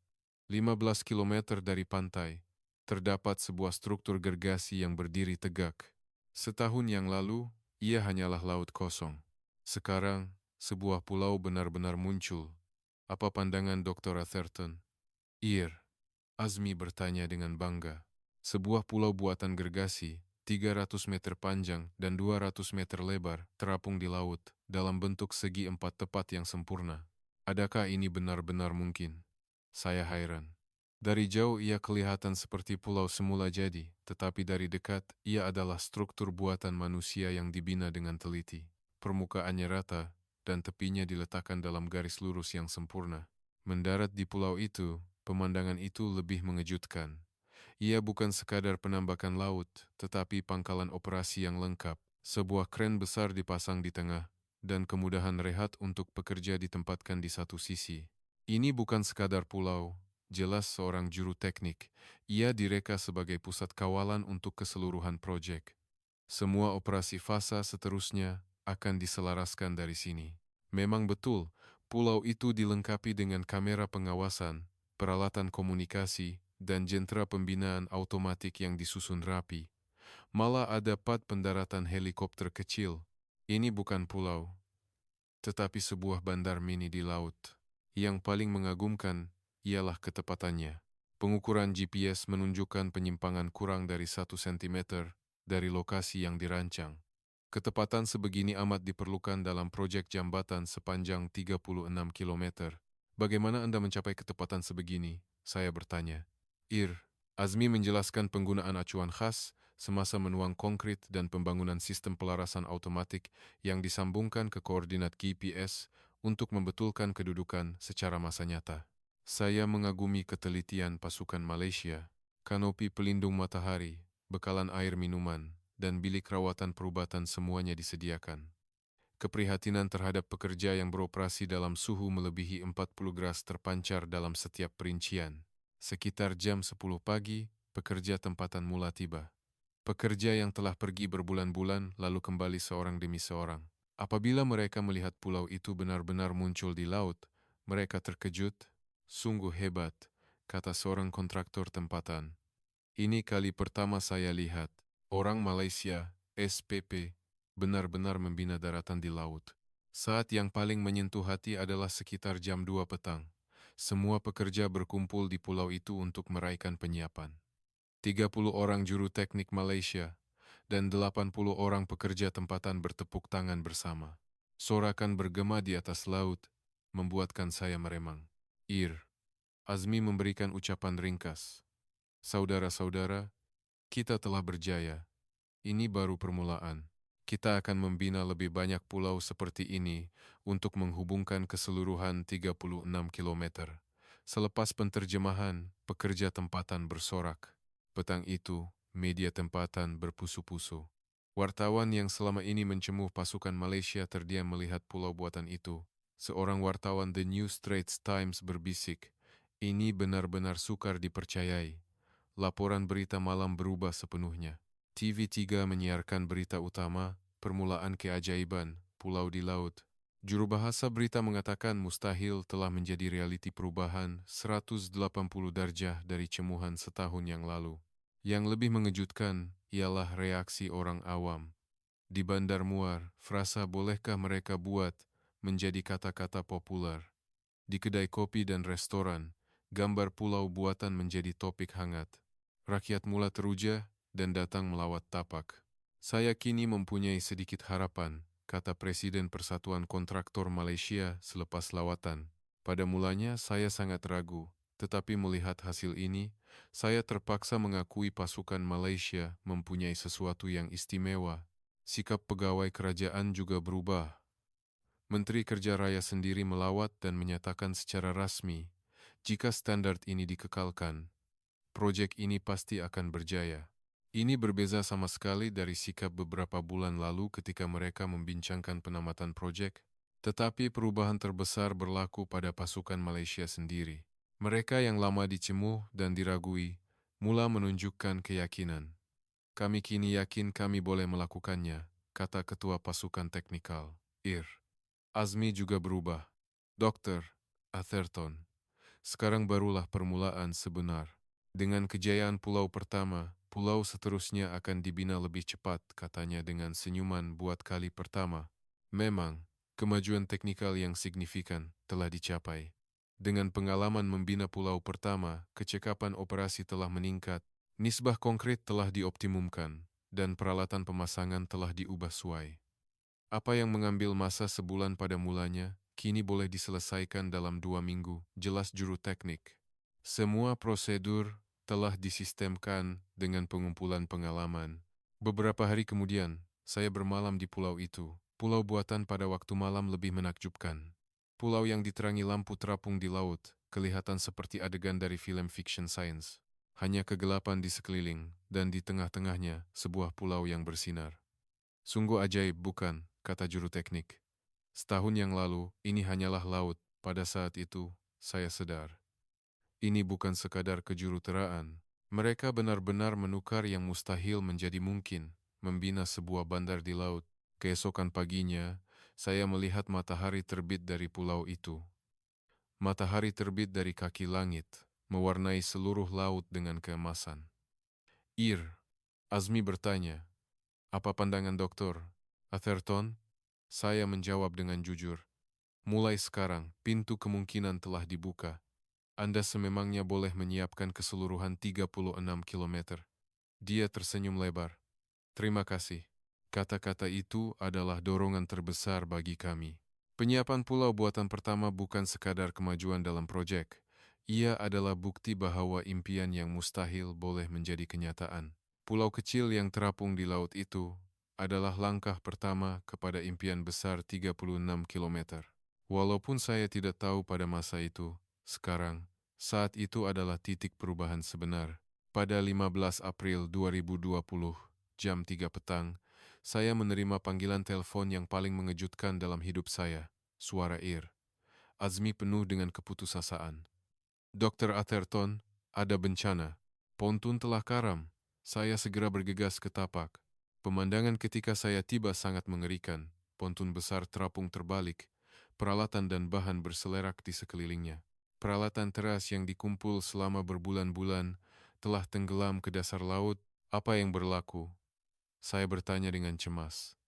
15 kilometer dari pantai, terdapat sebuah struktur gergasi yang berdiri tegak. Setahun yang lalu, ia hanyalah laut kosong. Sekarang, sebuah pulau benar-benar muncul. Apa pandangan Dr. Atherton? Azmi bertanya dengan bangga. Sebuah pulau buatan gergasi, 300 meter panjang dan 200 meter lebar, terapung di laut, dalam bentuk segi empat tepat yang sempurna. Adakah ini benar-benar mungkin? Saya hairan. Dari jauh ia kelihatan seperti pulau semula jadi, tetapi dari dekat ia adalah struktur buatan manusia yang dibina dengan teliti. Permukaannya rata, dan tepinya diletakkan dalam garis lurus yang sempurna. Mendarat di pulau itu, pemandangan itu lebih mengejutkan. Ia bukan sekadar penambakan laut, tetapi pangkalan operasi yang lengkap. Sebuah kren besar dipasang di tengah, dan kemudahan rehat untuk pekerja ditempatkan di satu sisi. Ini bukan sekadar pulau, jelas seorang juru teknik. Ia direka sebagai pusat kawalan untuk keseluruhan proyek. Semua operasi fasa seterusnya akan diselaraskan dari sini. Memang betul, pulau itu dilengkapi dengan kamera pengawasan, peralatan komunikasi, dan jentera pembinaan automatik yang disusun rapi. Malah ada pad pendaratan helikopter kecil. Ini bukan pulau, tetapi sebuah bandar mini di laut. Yang paling mengagumkan ialah ketepatannya. Pengukuran GPS menunjukkan penyimpangan kurang dari 1 cm dari lokasi yang dirancang. Ketepatan sebegini amat diperlukan dalam proyek jambatan sepanjang 36 km. Bagaimana Anda mencapai ketepatan sebegini? Saya bertanya. Azmi menjelaskan penggunaan acuan khas semasa menuang konkrit dan pembangunan sistem pelarasan otomatik yang disambungkan ke koordinat GPS untuk membetulkan kedudukan secara masa nyata. Saya mengagumi ketelitian pasukan Malaysia, kanopi pelindung matahari, bekalan air minuman, dan bilik rawatan perubatan semuanya disediakan. Keprihatinan terhadap pekerja yang beroperasi dalam suhu melebihi 40 gras terpancar dalam setiap perincian. Sekitar jam 10 pagi, pekerja tempatan mula tiba. Pekerja yang telah pergi berbulan-bulan lalu kembali seorang demi seorang. Apabila mereka melihat pulau itu benar-benar muncul di laut, mereka terkejut. Sungguh hebat, kata seorang kontraktor tempatan. Ini kali pertama saya lihat orang Malaysia, SPP, benar-benar membina daratan di laut. Saat yang paling menyentuh hati adalah sekitar jam 2 petang. Semua pekerja berkumpul di pulau itu untuk meraihkan penyiapan. 30 orang juru teknik Malaysia dan 80 orang pekerja tempatan bertepuk tangan bersama. Sorakan bergema di atas laut, membuatkan saya meremang. Azmi memberikan ucapan ringkas. Saudara-saudara, kita telah berjaya. Ini baru permulaan. Kita akan membina lebih banyak pulau seperti ini untuk menghubungkan keseluruhan 36 km. Selepas penterjemahan, pekerja tempatan bersorak. Petang itu, media tempatan berpusu-pusu. Wartawan yang selama ini mencemuh pasukan Malaysia terdiam melihat pulau buatan itu. Seorang wartawan The New Straits Times berbisik, "Ini benar-benar sukar dipercayai." Laporan berita malam berubah sepenuhnya. TV3 menyiarkan berita utama, permulaan keajaiban, pulau di laut. Juru bahasa berita mengatakan mustahil telah menjadi realiti perubahan 180 darjah dari cemuhan setahun yang lalu. Yang lebih mengejutkan ialah reaksi orang awam. Di Bandar Muar, frasa "bolehkah mereka buat" menjadi kata-kata populer. Di kedai kopi dan restoran, gambar pulau buatan menjadi topik hangat. Rakyat mula teruja dan datang melawat tapak. Saya kini mempunyai sedikit harapan, kata Presiden Persatuan Kontraktor Malaysia selepas lawatan. Pada mulanya saya sangat ragu, tetapi melihat hasil ini, saya terpaksa mengakui pasukan Malaysia mempunyai sesuatu yang istimewa. Sikap pegawai kerajaan juga berubah. Menteri Kerja Raya sendiri melawat dan menyatakan secara rasmi, jika standar ini dikekalkan, proyek ini pasti akan berjaya. Ini berbeza sama sekali dari sikap beberapa bulan lalu ketika mereka membincangkan penamatan proyek, tetapi perubahan terbesar berlaku pada pasukan Malaysia sendiri. Mereka yang lama dicemuh dan diragui, mula menunjukkan keyakinan. Kami kini yakin kami boleh melakukannya, kata Ketua Pasukan Teknikal, Azmi juga berubah. Dr. Atherton, sekarang barulah permulaan sebenar. Dengan kejayaan pulau pertama, pulau seterusnya akan dibina lebih cepat, katanya dengan senyuman buat kali pertama. Memang, kemajuan teknikal yang signifikan telah dicapai. Dengan pengalaman membina pulau pertama, kecekapan operasi telah meningkat, nisbah konkret telah dioptimumkan, dan peralatan pemasangan telah diubah sesuai. Apa yang mengambil masa sebulan pada mulanya, kini boleh diselesaikan dalam 2 minggu, jelas juru teknik. Semua prosedur telah disistemkan dengan pengumpulan pengalaman. Beberapa hari kemudian, saya bermalam di pulau itu. Pulau buatan pada waktu malam lebih menakjubkan. Pulau yang diterangi lampu terapung di laut, kelihatan seperti adegan dari film fiction science. Hanya kegelapan di sekeliling, dan di tengah-tengahnya sebuah pulau yang bersinar. Sungguh ajaib, bukan, kata juru teknik. Setahun yang lalu, ini hanyalah laut. Pada saat itu, saya sadar. Ini bukan sekadar kejuruteraan. Mereka benar-benar menukar yang mustahil menjadi mungkin, membina sebuah bandar di laut. Keesokan paginya, saya melihat matahari terbit dari pulau itu. Matahari terbit dari kaki langit, mewarnai seluruh laut dengan keemasan. Azmi bertanya, "Apa pandangan Doktor Atherton?" Saya menjawab dengan jujur, "Mulai sekarang, pintu kemungkinan telah dibuka. Anda sememangnya boleh menyiapkan keseluruhan 36 kilometer." Dia tersenyum lebar. "Terima kasih." Kata-kata itu adalah dorongan terbesar bagi kami. Penyiapan pulau buatan pertama bukan sekadar kemajuan dalam proyek. Ia adalah bukti bahwa impian yang mustahil boleh menjadi kenyataan. Pulau kecil yang terapung di laut itu adalah langkah pertama kepada impian besar 36 kilometer. Walaupun saya tidak tahu pada masa itu, sekarang, saat itu adalah titik perubahan sebenar. Pada 15 April 2020, jam 3 petang, saya menerima panggilan telepon yang paling mengejutkan dalam hidup saya. Suara Azmi penuh dengan keputusasaan. "Dr. Atherton, ada bencana. Pontun telah karam." Saya segera bergegas ke tapak. Pemandangan ketika saya tiba sangat mengerikan. Pontun besar terapung terbalik. Peralatan dan bahan berselerak di sekelilingnya. Peralatan teras yang dikumpul selama berbulan-bulan telah tenggelam ke dasar laut. Apa yang berlaku? Saya bertanya dengan cemas.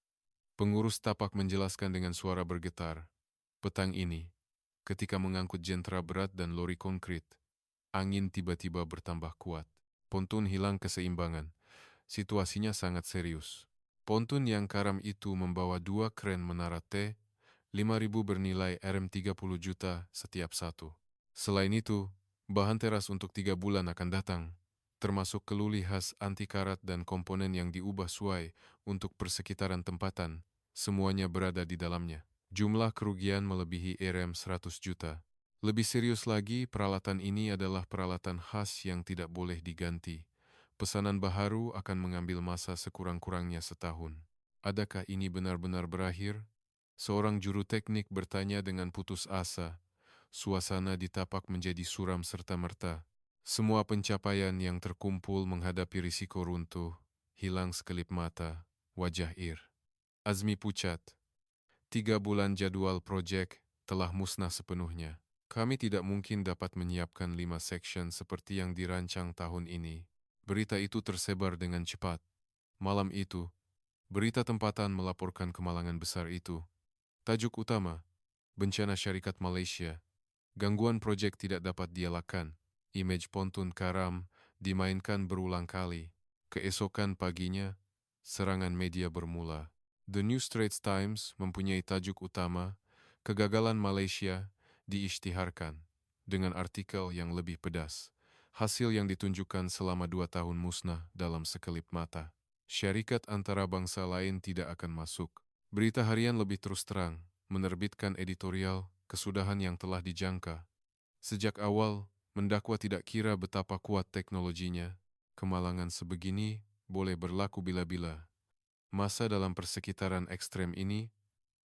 Pengurus tapak menjelaskan dengan suara bergetar. "Petang ini, ketika mengangkut jentera berat dan lori konkrit, angin tiba-tiba bertambah kuat. Pontun hilang keseimbangan. Situasinya sangat serius. Pontun yang karam itu membawa 2 kren menara T-5000 bernilai Rm30 juta setiap satu. Selain itu, bahan teras untuk 3 bulan akan datang, termasuk keluli khas anti karat dan komponen yang diubah sesuai untuk persekitaran tempatan, semuanya berada di dalamnya. Jumlah kerugian melebihi Rm100 juta. Lebih serius lagi, peralatan ini adalah peralatan khas yang tidak boleh diganti. Pesanan baharu akan mengambil masa sekurang-kurangnya setahun. Adakah ini benar-benar berakhir? Seorang juru teknik bertanya dengan putus asa. Suasana di tapak menjadi suram serta-merta. Semua pencapaian yang terkumpul menghadapi risiko runtuh, hilang sekelip mata, wajah Azmi pucat. 3 bulan jadwal proyek telah musnah sepenuhnya. Kami tidak mungkin dapat menyiapkan 5 section seperti yang dirancang tahun ini. Berita itu tersebar dengan cepat. Malam itu, berita tempatan melaporkan kemalangan besar itu. Tajuk utama, bencana syarikat Malaysia. Gangguan proyek tidak dapat dielakkan. Imej pontun karam dimainkan berulang kali. Keesokan paginya, serangan media bermula. The New Straits Times mempunyai tajuk utama, "Kegagalan Malaysia diisytiharkan," dengan artikel yang lebih pedas. Hasil yang ditunjukkan selama 2 tahun musnah dalam sekelip mata. Syarikat antarabangsa lain tidak akan masuk. Berita harian lebih terus terang, menerbitkan editorial kesudahan yang telah dijangka. Sejak awal, mendakwa tidak kira betapa kuat teknologinya. Kemalangan sebegini boleh berlaku bila-bila. Masa dalam persekitaran ekstrem ini,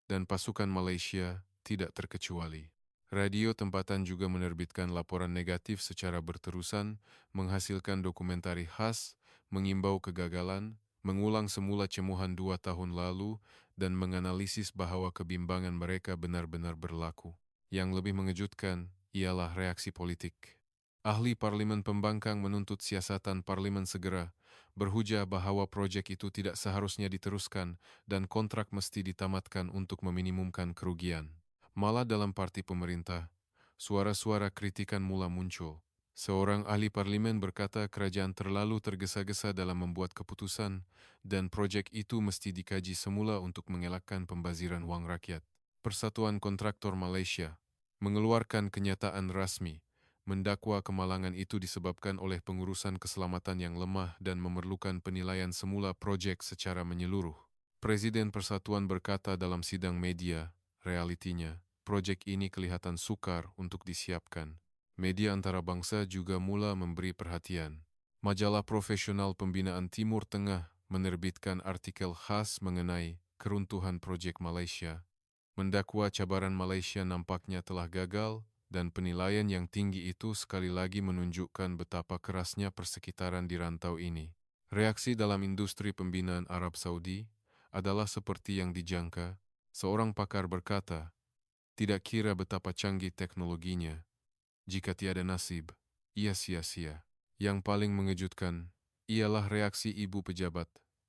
dan pasukan Malaysia tidak terkecuali. Radio tempatan juga menerbitkan laporan negatif secara berterusan, menghasilkan dokumentari khas, mengimbau kegagalan, mengulang semula cemuhan 2 tahun lalu, dan menganalisis bahwa kebimbangan mereka benar-benar berlaku. Yang lebih mengejutkan ialah reaksi politik. Ahli Parlimen Pembangkang menuntut siasatan Parlimen segera, berhujah bahwa proyek itu tidak seharusnya diteruskan dan kontrak mesti ditamatkan untuk meminimumkan kerugian. Malah dalam parti pemerintah, suara-suara kritikan mula muncul. Seorang ahli parlimen berkata kerajaan terlalu tergesa-gesa dalam membuat keputusan dan proyek itu mesti dikaji semula untuk mengelakkan pembaziran wang rakyat. Persatuan Kontraktor Malaysia mengeluarkan kenyataan rasmi mendakwa kemalangan itu disebabkan oleh pengurusan keselamatan yang lemah dan memerlukan penilaian semula proyek secara menyeluruh. Presiden Persatuan berkata dalam sidang media, realitinya, proyek ini kelihatan sukar untuk disiapkan. Media antarabangsa juga mula memberi perhatian. Majalah profesional pembinaan Timur Tengah menerbitkan artikel khas mengenai keruntuhan proyek Malaysia. Mendakwa cabaran Malaysia nampaknya telah gagal dan penilaian yang tinggi itu sekali lagi menunjukkan betapa kerasnya persekitaran di rantau ini. Reaksi dalam industri pembinaan Arab Saudi adalah seperti yang dijangka. Seorang pakar berkata, "Tidak kira betapa canggih teknologinya, jika tiada nasib, ia sia-sia." Yang paling mengejutkan ialah reaksi ibu pejabat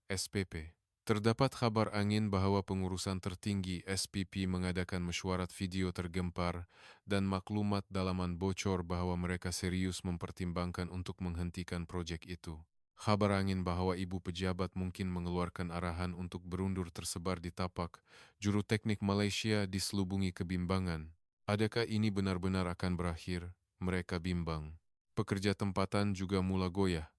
SPP. Terdapat kabar angin bahwa pengurusan tertinggi SPP mengadakan mesyuarat video tergempar dan maklumat dalaman bocor bahwa mereka serius mempertimbangkan untuk menghentikan proyek itu. Kabar angin bahwa ibu pejabat mungkin mengeluarkan arahan untuk berundur tersebar di tapak juru teknik Malaysia diselubungi kebimbangan. Adakah ini benar-benar akan berakhir? Mereka bimbang. Pekerja tempatan juga mula goyah.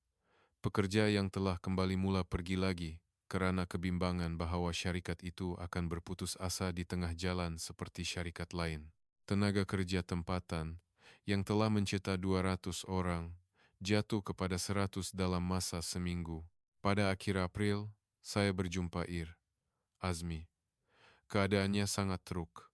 Pekerja yang telah kembali mula pergi lagi kerana kebimbangan bahwa syarikat itu akan berputus asa di tengah jalan seperti syarikat lain. Tenaga kerja tempatan yang telah mencetak 200 orang jatuh kepada 100 dalam masa seminggu. Pada akhir April, saya berjumpa Azmi. Keadaannya sangat teruk.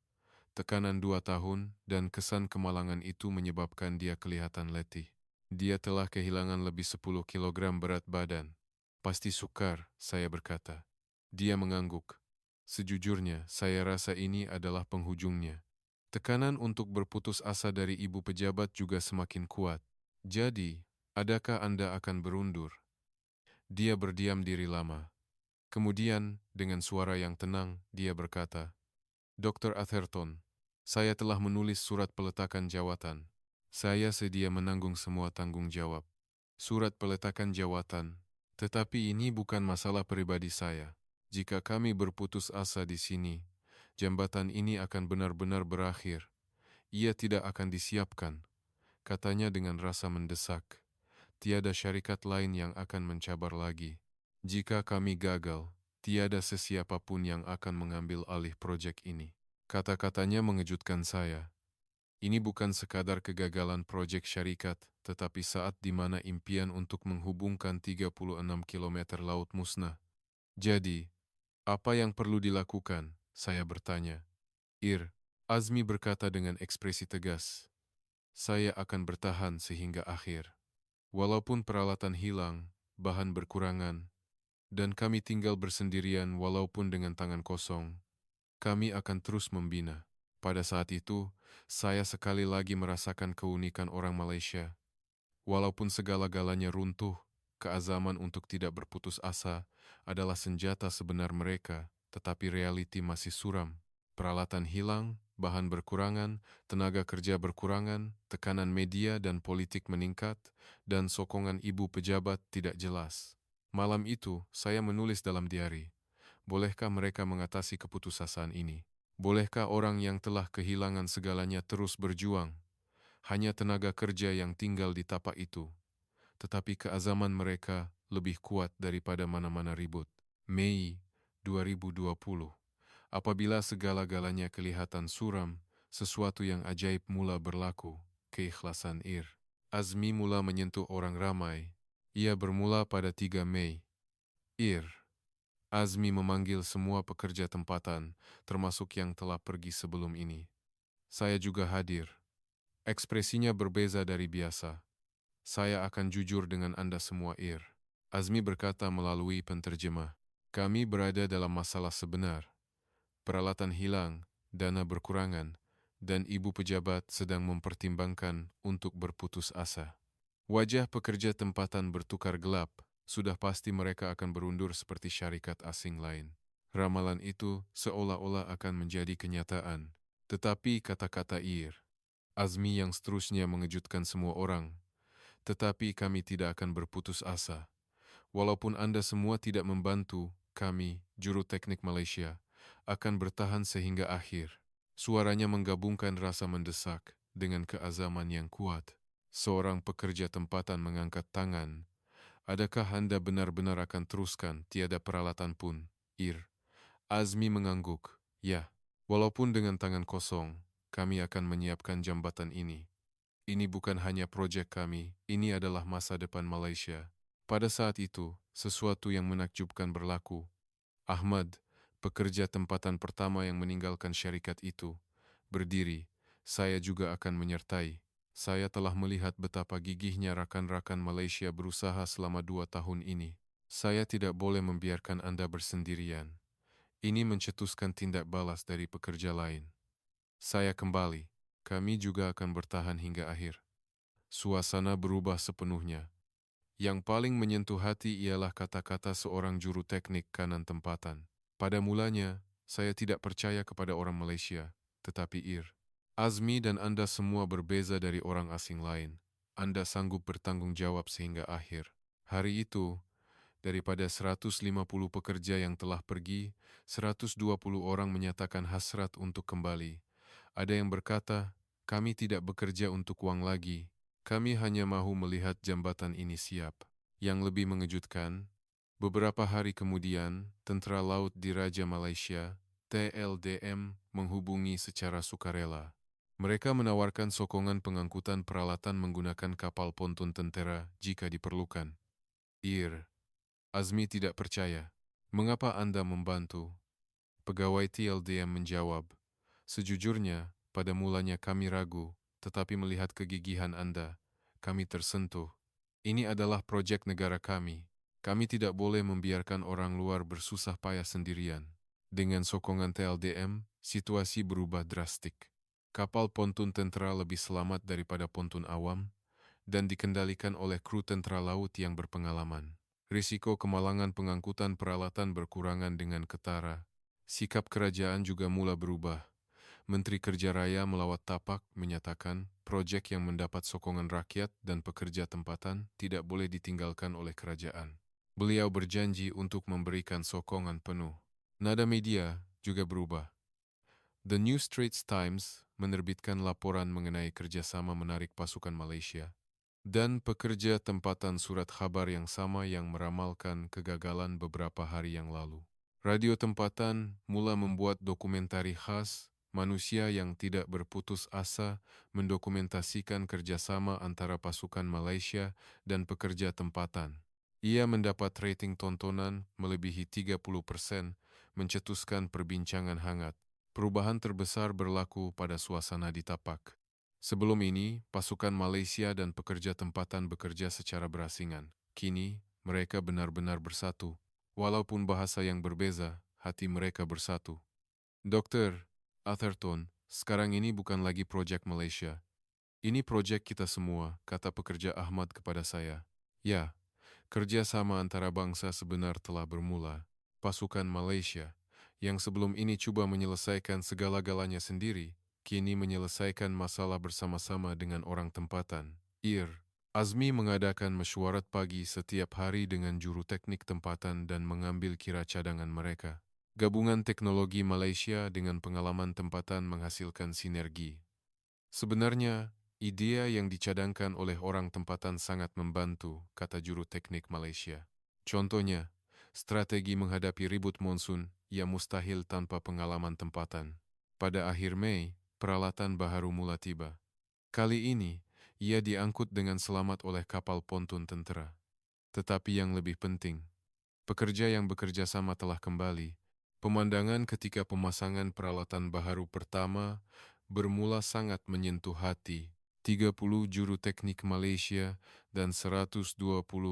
Tekanan 2 tahun dan kesan kemalangan itu menyebabkan dia kelihatan letih. Dia telah kehilangan lebih 10 kilogram berat badan. Pasti sukar, saya berkata. Dia mengangguk. Sejujurnya, saya rasa ini adalah penghujungnya. Tekanan untuk berputus asa dari ibu pejabat juga semakin kuat. Jadi, adakah Anda akan berundur? Dia berdiam diri lama. Kemudian, dengan suara yang tenang, dia berkata, "Dr. Atherton, saya telah menulis surat peletakan jawatan. Saya sedia menanggung semua tanggung jawab. Surat peletakan jawatan, tetapi ini bukan masalah pribadi saya. Jika kami berputus asa di sini, jambatan ini akan benar-benar berakhir. Ia tidak akan disiapkan," katanya dengan rasa mendesak. "Tiada syarikat lain yang akan mencabar lagi. Jika kami gagal, tiada sesiapa pun yang akan mengambil alih proyek ini." Kata-katanya mengejutkan saya. Ini bukan sekadar kegagalan proyek syarikat, tetapi saat di mana impian untuk menghubungkan 36 kilometer laut musnah. Jadi, apa yang perlu dilakukan? Saya bertanya. Azmi berkata dengan ekspresi tegas. "Saya akan bertahan sehingga akhir. Walaupun peralatan hilang, bahan berkurangan, dan kami tinggal bersendirian walaupun dengan tangan kosong, kami akan terus membina." Pada saat itu, saya sekali lagi merasakan keunikan orang Malaysia. Walaupun segala-galanya runtuh, keazaman untuk tidak berputus asa adalah senjata sebenar mereka, tetapi realiti masih suram. Peralatan hilang, bahan berkurangan, tenaga kerja berkurangan, tekanan media dan politik meningkat, dan sokongan ibu pejabat tidak jelas. Malam itu, saya menulis dalam diari, bolehkah mereka mengatasi keputusasaan ini? Bolehkah orang yang telah kehilangan segalanya terus berjuang? Hanya tenaga kerja yang tinggal di tapak itu. Tetapi keazaman mereka lebih kuat daripada mana-mana ribut. Mei 2020. Apabila segala-galanya kelihatan suram, sesuatu yang ajaib mula berlaku. Keikhlasan Azmi mula menyentuh orang ramai. Ia bermula pada 3 Mei. Azmi memanggil semua pekerja tempatan, termasuk yang telah pergi sebelum ini. Saya juga hadir. Ekspresinya berbeza dari biasa. "Saya akan jujur dengan Anda semua, Azmi berkata melalui penterjemah. "Kami berada dalam masalah sebenar. Peralatan hilang, dana berkurangan, dan ibu pejabat sedang mempertimbangkan untuk berputus asa." Wajah pekerja tempatan bertukar gelap. Sudah pasti mereka akan berundur seperti syarikat asing lain. Ramalan itu seolah-olah akan menjadi kenyataan. Tetapi kata-kata Azmi yang seterusnya mengejutkan semua orang. "Tetapi kami tidak akan berputus asa. Walaupun Anda semua tidak membantu, kami, juru teknik Malaysia, akan bertahan sehingga akhir." Suaranya menggabungkan rasa mendesak dengan keazaman yang kuat. Seorang pekerja tempatan mengangkat tangan. "Adakah Anda benar-benar akan teruskan tiada peralatan pun, Azmi mengangguk. "Ya, walaupun dengan tangan kosong, kami akan menyiapkan jambatan ini. Ini bukan hanya proyek kami, ini adalah masa depan Malaysia." Pada saat itu, sesuatu yang menakjubkan berlaku. Ahmad, pekerja tempatan pertama yang meninggalkan syarikat itu, berdiri, Saya juga akan menyertai. Saya telah melihat betapa gigihnya rakan-rakan Malaysia berusaha selama 2 tahun ini. Saya tidak boleh membiarkan Anda bersendirian. Ini mencetuskan tindak balas dari pekerja lain. Saya kembali. Kami juga akan bertahan hingga akhir. Suasana berubah sepenuhnya. Yang paling menyentuh hati ialah kata-kata seorang juru teknik kanan tempatan. Pada mulanya, saya tidak percaya kepada orang Malaysia, tetapi Azmi dan Anda semua berbeza dari orang asing lain. Anda sanggup bertanggung jawab sehingga akhir. Hari itu, daripada 150 pekerja yang telah pergi, 120 orang menyatakan hasrat untuk kembali. Ada yang berkata, kami tidak bekerja untuk uang lagi. Kami hanya mahu melihat jambatan ini siap. Yang lebih mengejutkan, beberapa hari kemudian, Tentera Laut Diraja Malaysia, TLDM, menghubungi secara sukarela. Mereka menawarkan sokongan pengangkutan peralatan menggunakan kapal ponton tentera jika diperlukan. Azmi tidak percaya. Mengapa Anda membantu? Pegawai TLDM menjawab, sejujurnya, pada mulanya kami ragu, tetapi melihat kegigihan Anda, kami tersentuh. Ini adalah proyek negara kami. Kami tidak boleh membiarkan orang luar bersusah payah sendirian. Dengan sokongan TLDM, situasi berubah drastik. Kapal pontun tentera lebih selamat daripada pontun awam dan dikendalikan oleh kru tentera laut yang berpengalaman. Risiko kemalangan pengangkutan peralatan berkurangan dengan ketara. Sikap kerajaan juga mula berubah. Menteri Kerja Raya melawat tapak menyatakan proyek yang mendapat sokongan rakyat dan pekerja tempatan tidak boleh ditinggalkan oleh kerajaan. Beliau berjanji untuk memberikan sokongan penuh. Nada media juga berubah. The New Straits Times menerbitkan laporan mengenai kerjasama menarik pasukan Malaysia dan pekerja tempatan surat khabar yang sama yang meramalkan kegagalan beberapa hari yang lalu. Radio tempatan mula membuat dokumentari khas manusia yang tidak berputus asa mendokumentasikan kerjasama antara pasukan Malaysia dan pekerja tempatan. Ia mendapat rating tontonan melebihi 30%, mencetuskan perbincangan hangat. Perubahan terbesar berlaku pada suasana di tapak. Sebelum ini, pasukan Malaysia dan pekerja tempatan bekerja secara berasingan. Kini, mereka benar-benar bersatu. Walaupun bahasa yang berbeza, hati mereka bersatu. Dr. Atherton, sekarang ini bukan lagi proyek Malaysia. Ini proyek kita semua, kata pekerja Ahmad kepada saya. Ya, kerjasama antara bangsa sebenar telah bermula. Pasukan Malaysia, yang sebelum ini coba menyelesaikan segala-galanya sendiri, kini menyelesaikan masalah bersama-sama dengan orang tempatan. Azmi mengadakan mesyuarat pagi setiap hari dengan juru teknik tempatan dan mengambil kira cadangan mereka. Gabungan teknologi Malaysia dengan pengalaman tempatan menghasilkan sinergi. Sebenarnya, idea yang dicadangkan oleh orang tempatan sangat membantu, kata juru teknik Malaysia. Contohnya, strategi menghadapi ribut monsun yang mustahil tanpa pengalaman tempatan. Pada akhir Mei, peralatan baharu mula tiba. Kali ini, ia diangkut dengan selamat oleh kapal pontun tentera. Tetapi yang lebih penting, pekerja yang bekerja sama telah kembali. Pemandangan ketika pemasangan peralatan baharu pertama bermula sangat menyentuh hati. 30 juru teknik Malaysia dan 120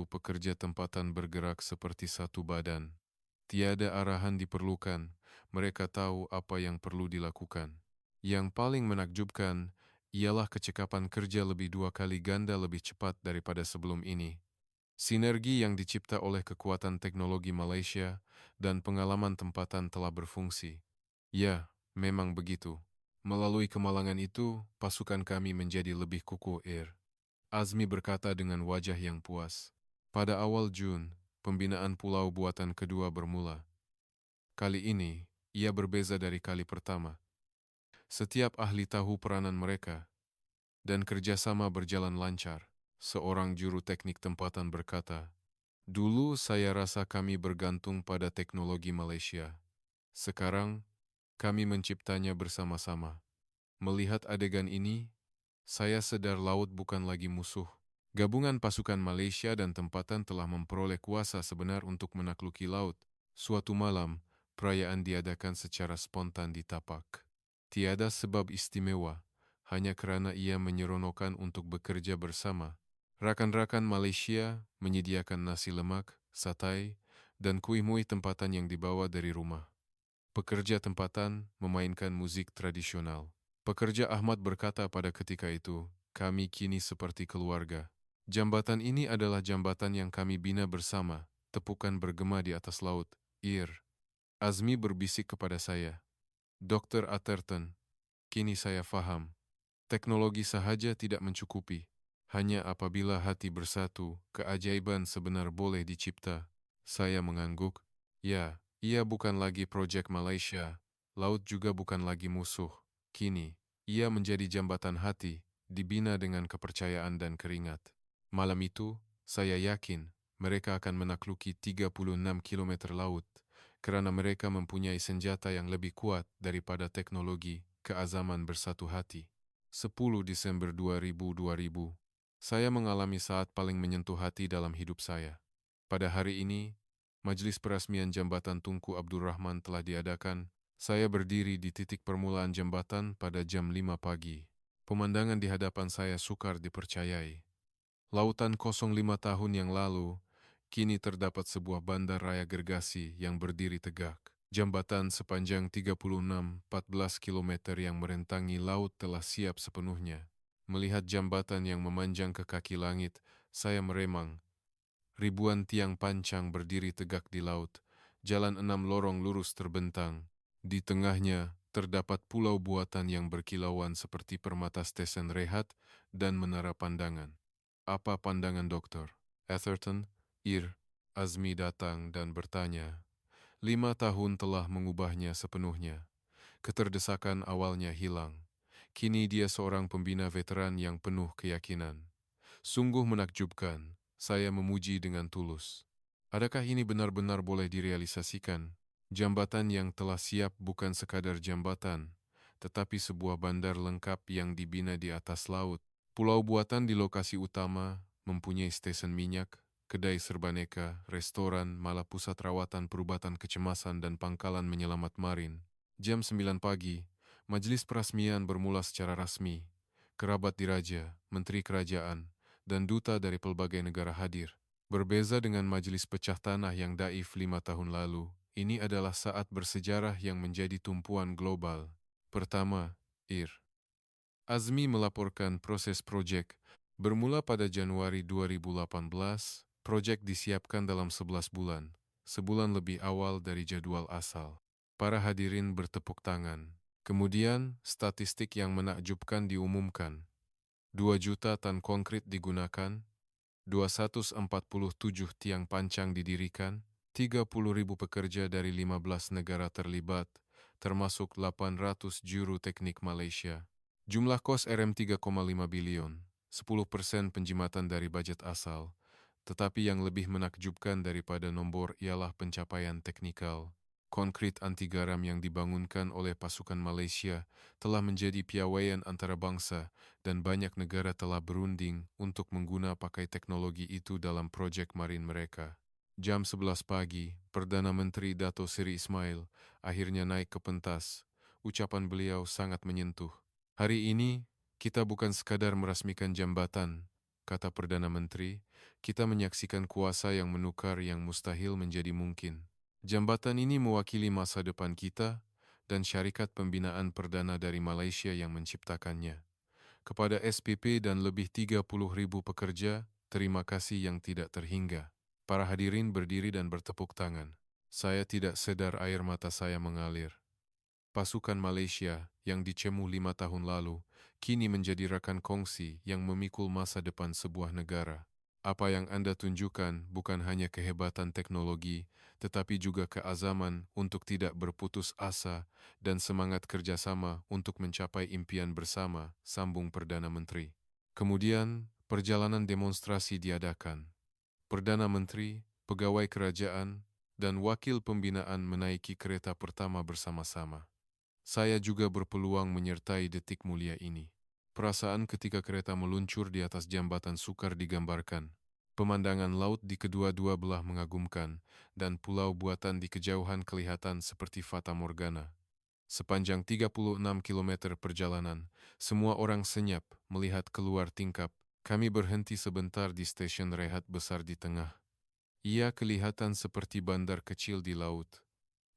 pekerja tempatan bergerak seperti satu badan. Tiada arahan diperlukan, mereka tahu apa yang perlu dilakukan. Yang paling menakjubkan ialah kecekapan kerja lebih 2 kali ganda lebih cepat daripada sebelum ini. Sinergi yang dicipta oleh kekuatan teknologi Malaysia dan pengalaman tempatan telah berfungsi. Ya, memang begitu. Melalui kemalangan itu, pasukan kami menjadi lebih kukuh. Azmi berkata dengan wajah yang puas. Pada awal Jun, pembinaan pulau buatan kedua bermula. Kali ini, ia berbeza dari kali pertama. Setiap ahli tahu peranan mereka, dan kerjasama berjalan lancar. Seorang juru teknik tempatan berkata, dulu saya rasa kami bergantung pada teknologi Malaysia. Sekarang, kami menciptanya bersama-sama. Melihat adegan ini, saya sadar laut bukan lagi musuh. Gabungan pasukan Malaysia dan tempatan telah memperoleh kuasa sebenar untuk menakluki laut. Suatu malam, perayaan diadakan secara spontan di tapak. Tiada sebab istimewa, hanya karena ia menyeronokkan untuk bekerja bersama. Rakan-rakan Malaysia menyediakan nasi lemak, satai, dan kuih-muih tempatan yang dibawa dari rumah. Pekerja tempatan memainkan musik tradisional. Pekerja Ahmad berkata pada ketika itu, "Kami kini seperti keluarga. Jambatan ini adalah jambatan yang kami bina bersama." Tepukan bergema di atas laut. Azmi berbisik kepada saya, "Dr. Atherton, kini saya faham. Teknologi sahaja tidak mencukupi. Hanya apabila hati bersatu, keajaiban sebenar boleh dicipta." Saya mengangguk. Ya, ia bukan lagi proyek Malaysia. Laut juga bukan lagi musuh. Kini, ia menjadi jambatan hati, dibina dengan kepercayaan dan keringat. Malam itu, saya yakin mereka akan menakluki 36 kilometer laut karena mereka mempunyai senjata yang lebih kuat daripada teknologi, keazaman bersatu hati. 10 Desember 2000, saya mengalami saat paling menyentuh hati dalam hidup saya. Pada hari ini, Majelis Peresmian Jambatan Tunku Abdul Rahman telah diadakan. Saya berdiri di titik permulaan jambatan pada jam 5 pagi. Pemandangan di hadapan saya sukar dipercayai. Lautan kosong 5 tahun yang lalu, kini terdapat sebuah bandar raya gergasi yang berdiri tegak. Jambatan sepanjang 36-14 kilometer yang merentangi laut telah siap sepenuhnya. Melihat jambatan yang memanjang ke kaki langit, saya meremang. Ribuan tiang pancang berdiri tegak di laut. Jalan 6 lorong lurus terbentang. Di tengahnya terdapat pulau buatan yang berkilauan seperti permata stesen rehat dan menara pandangan. "Apa pandangan dokter?" Atherton, Azmi datang dan bertanya. 5 tahun telah mengubahnya sepenuhnya. Keterdesakan awalnya hilang. Kini dia seorang pembina veteran yang penuh keyakinan. Sungguh menakjubkan, saya memuji dengan tulus. Adakah ini benar-benar boleh direalisasikan? Jambatan yang telah siap bukan sekadar jambatan, tetapi sebuah bandar lengkap yang dibina di atas laut. Pulau buatan di lokasi utama mempunyai stesen minyak, kedai serbaneka, restoran, malah pusat rawatan perubatan kecemasan dan pangkalan menyelamat marin. Jam 9 pagi, majelis peresmian bermula secara rasmi. Kerabat diraja, menteri kerajaan, dan duta dari pelbagai negara hadir. Berbeza dengan majelis pecah tanah yang daif 5 tahun lalu, ini adalah saat bersejarah yang menjadi tumpuan global. Pertama, Azmi melaporkan proses proyek. Bermula pada Januari 2018, proyek disiapkan dalam 11 bulan, sebulan lebih awal dari jadwal asal. Para hadirin bertepuk tangan. Kemudian, statistik yang menakjubkan diumumkan. 2 juta tan konkrit digunakan, 247 tiang pancang didirikan, 30.000 pekerja dari 15 negara terlibat, termasuk 800 juru teknik Malaysia. Jumlah kos RM3,5 bilion, 10% penjimatan dari bajet asal, tetapi yang lebih menakjubkan daripada nombor ialah pencapaian teknikal. Konkrit anti garam yang dibangunkan oleh pasukan Malaysia telah menjadi piawaian antarabangsa dan banyak negara telah berunding untuk menggunakan pakai teknologi itu dalam proyek marin mereka. Jam 11 pagi, Perdana Menteri Dato Seri Ismail akhirnya naik ke pentas. Ucapan beliau sangat menyentuh. "Hari ini, kita bukan sekadar merasmikan jambatan," kata Perdana Menteri, "kita menyaksikan kuasa yang menukar yang mustahil menjadi mungkin. Jambatan ini mewakili masa depan kita dan syarikat pembinaan perdana dari Malaysia yang menciptakannya. Kepada SPP dan lebih 30.000 pekerja, terima kasih yang tidak terhingga." Para hadirin berdiri dan bertepuk tangan. Saya tidak sedar air mata saya mengalir. Pasukan Malaysia yang dicemu 5 tahun lalu, kini menjadi rekan kongsi yang memikul masa depan sebuah negara. Apa yang Anda tunjukkan bukan hanya kehebatan teknologi, tetapi juga keazaman untuk tidak berputus asa dan semangat kerjasama untuk mencapai impian bersama, sambung Perdana Menteri. Kemudian, perjalanan demonstrasi diadakan. Perdana Menteri, pegawai kerajaan, dan wakil pembinaan menaiki kereta pertama bersama-sama. Saya juga berpeluang menyertai detik mulia ini. Perasaan ketika kereta meluncur di atas jambatan sukar digambarkan. Pemandangan laut di kedua-dua belah mengagumkan, dan pulau buatan di kejauhan kelihatan seperti fata morgana. Sepanjang 36 kilometer perjalanan, semua orang senyap melihat keluar tingkap. Kami berhenti sebentar di stesen rehat besar di tengah. Ia kelihatan seperti bandar kecil di laut.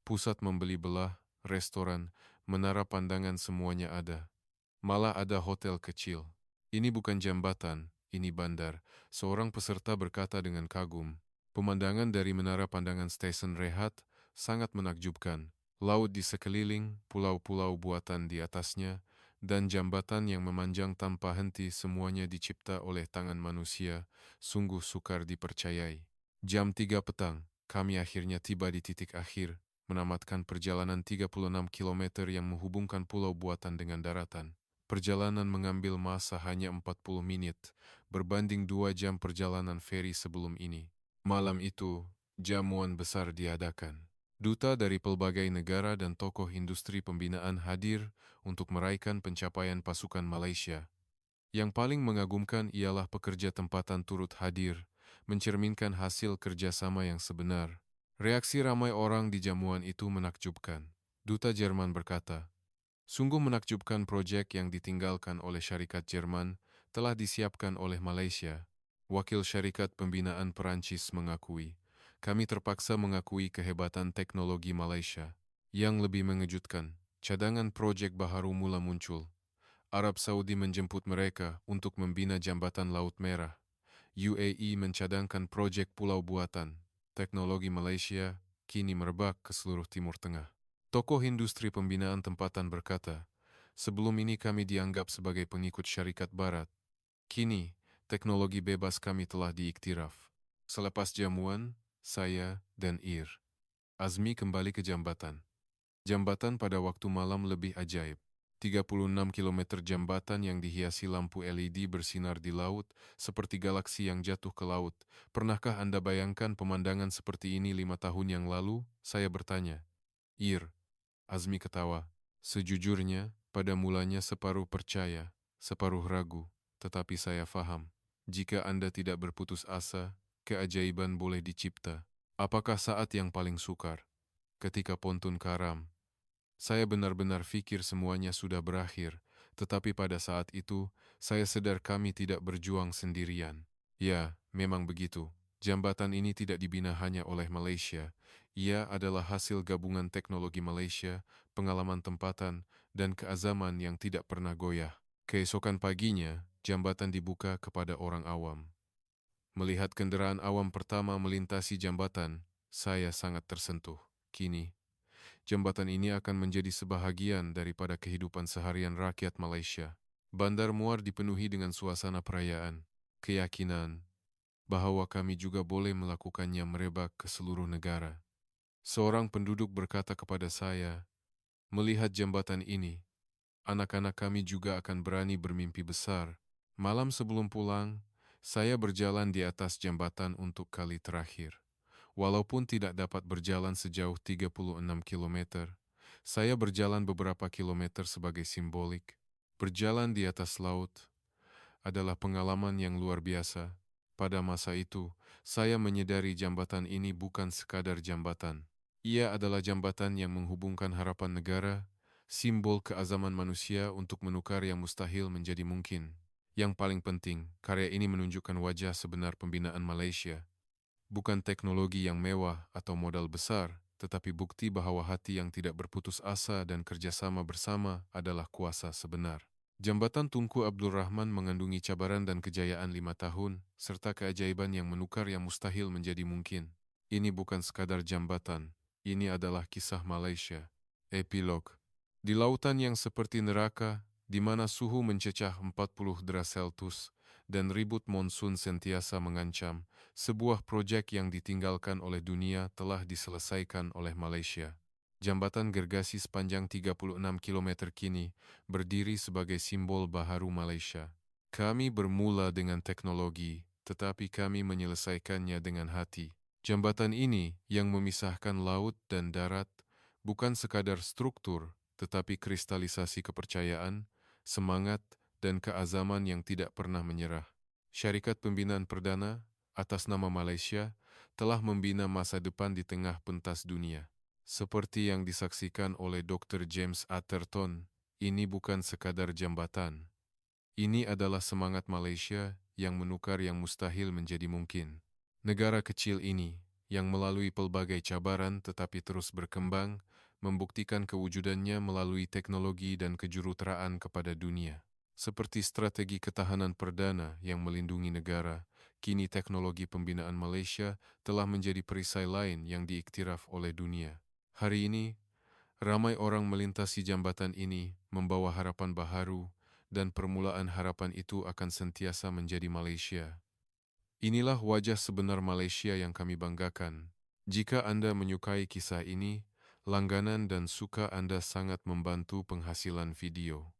Pusat membeli belah, restoran, menara pandangan semuanya ada. Malah ada hotel kecil. Ini bukan jambatan, ini bandar. Seorang peserta berkata dengan kagum. Pemandangan dari menara pandangan stesen rehat sangat menakjubkan. Laut di sekeliling, pulau-pulau buatan di atasnya, dan jambatan yang memanjang tanpa henti semuanya dicipta oleh tangan manusia, sungguh sukar dipercayai. Jam 3 petang, kami akhirnya tiba di titik akhir, menamatkan perjalanan 36 kilometer yang menghubungkan pulau buatan dengan daratan. Perjalanan mengambil masa hanya 40 menit, berbanding 2 jam perjalanan feri sebelum ini. Malam itu, jamuan besar diadakan. Duta dari pelbagai negara dan tokoh industri pembinaan hadir untuk meraihkan pencapaian pasukan Malaysia. Yang paling mengagumkan ialah pekerja tempatan turut hadir, mencerminkan hasil kerjasama yang sebenar. Reaksi ramai orang di jamuan itu menakjubkan. Duta Jerman berkata, "Sungguh menakjubkan proyek yang ditinggalkan oleh syarikat Jerman telah disiapkan oleh Malaysia." Wakil syarikat pembinaan Perancis mengakui, "Kami terpaksa mengakui kehebatan teknologi Malaysia. Yang lebih mengejutkan, cadangan proyek baharu mula muncul. Arab Saudi menjemput mereka untuk membina Jambatan Laut Merah. UAE mencadangkan proyek pulau buatan. Teknologi Malaysia kini merebak ke seluruh Timur Tengah." Tokoh industri pembinaan tempatan berkata, "Sebelum ini kami dianggap sebagai pengikut syarikat barat. Kini, teknologi bebas kami telah diiktiraf." Selepas jamuan, saya dan Azmi kembali ke jambatan. Jambatan pada waktu malam lebih ajaib. 36 kilometer jambatan yang dihiasi lampu LED bersinar di laut, seperti galaksi yang jatuh ke laut. Pernahkah Anda bayangkan pemandangan seperti ini 5 tahun yang lalu? Saya bertanya. Azmi ketawa. "Sejujurnya, pada mulanya separuh percaya, separuh ragu. Tetapi saya faham, jika Anda tidak berputus asa, keajaiban boleh dicipta." Apakah saat yang paling sukar? Ketika pontun karam. Saya benar-benar pikir semuanya sudah berakhir, tetapi pada saat itu, saya sadar kami tidak berjuang sendirian. Ya, memang begitu. Jambatan ini tidak dibina hanya oleh Malaysia. Ia adalah hasil gabungan teknologi Malaysia, pengalaman tempatan, dan keazaman yang tidak pernah goyah. Keesokan paginya, jambatan dibuka kepada orang awam. Melihat kendaraan awam pertama melintasi jambatan, saya sangat tersentuh. Kini, jambatan ini akan menjadi sebahagian daripada kehidupan seharian rakyat Malaysia. Bandar Muar dipenuhi dengan suasana perayaan, keyakinan bahwa kami juga boleh melakukannya merebak ke seluruh negara. Seorang penduduk berkata kepada saya, "Melihat jambatan ini, anak-anak kami juga akan berani bermimpi besar." Malam sebelum pulang, saya berjalan di atas jambatan untuk kali terakhir. Walaupun tidak dapat berjalan sejauh 36 kilometer, saya berjalan beberapa kilometer sebagai simbolik. Berjalan di atas laut adalah pengalaman yang luar biasa. Pada masa itu, saya menyadari jambatan ini bukan sekadar jambatan. Ia adalah jambatan yang menghubungkan harapan negara, simbol keazaman manusia untuk menukar yang mustahil menjadi mungkin. Yang paling penting, karya ini menunjukkan wajah sebenar pembinaan Malaysia. Bukan teknologi yang mewah atau modal besar, tetapi bukti bahwa hati yang tidak berputus asa dan kerjasama bersama adalah kuasa sebenar. Jambatan Tunku Abdul Rahman mengandungi cabaran dan kejayaan 5 tahun, serta keajaiban yang menukar yang mustahil menjadi mungkin. Ini bukan sekadar jambatan, ini adalah kisah Malaysia. Epilog. Di lautan yang seperti neraka, di mana suhu mencecah 40 derajat Celcius dan ribut monsun sentiasa mengancam, sebuah proyek yang ditinggalkan oleh dunia telah diselesaikan oleh Malaysia. Jambatan gergasi sepanjang 36 kilometer kini berdiri sebagai simbol baharu Malaysia. Kami bermula dengan teknologi, tetapi kami menyelesaikannya dengan hati. Jambatan ini yang memisahkan laut dan darat bukan sekadar struktur, tetapi kristalisasi kepercayaan, semangat, dan keazaman yang tidak pernah menyerah. Syarikat Pembinaan Perdana, atas nama Malaysia, telah membina masa depan di tengah pentas dunia. Seperti yang disaksikan oleh Dr. James Atherton, ini bukan sekadar jambatan. Ini adalah semangat Malaysia yang menukar yang mustahil menjadi mungkin. Negara kecil ini, yang melalui pelbagai cabaran tetapi terus berkembang, membuktikan kewujudannya melalui teknologi dan kejuruteraan kepada dunia. Seperti strategi ketahanan perdana yang melindungi negara, kini teknologi pembinaan Malaysia telah menjadi perisai lain yang diiktiraf oleh dunia. Hari ini, ramai orang melintasi jambatan ini, membawa harapan baharu, dan permulaan harapan itu akan sentiasa menjadi Malaysia. Inilah wajah sebenar Malaysia yang kami banggakan. Jika Anda menyukai kisah ini, langganan dan suka Anda sangat membantu penghasilan video.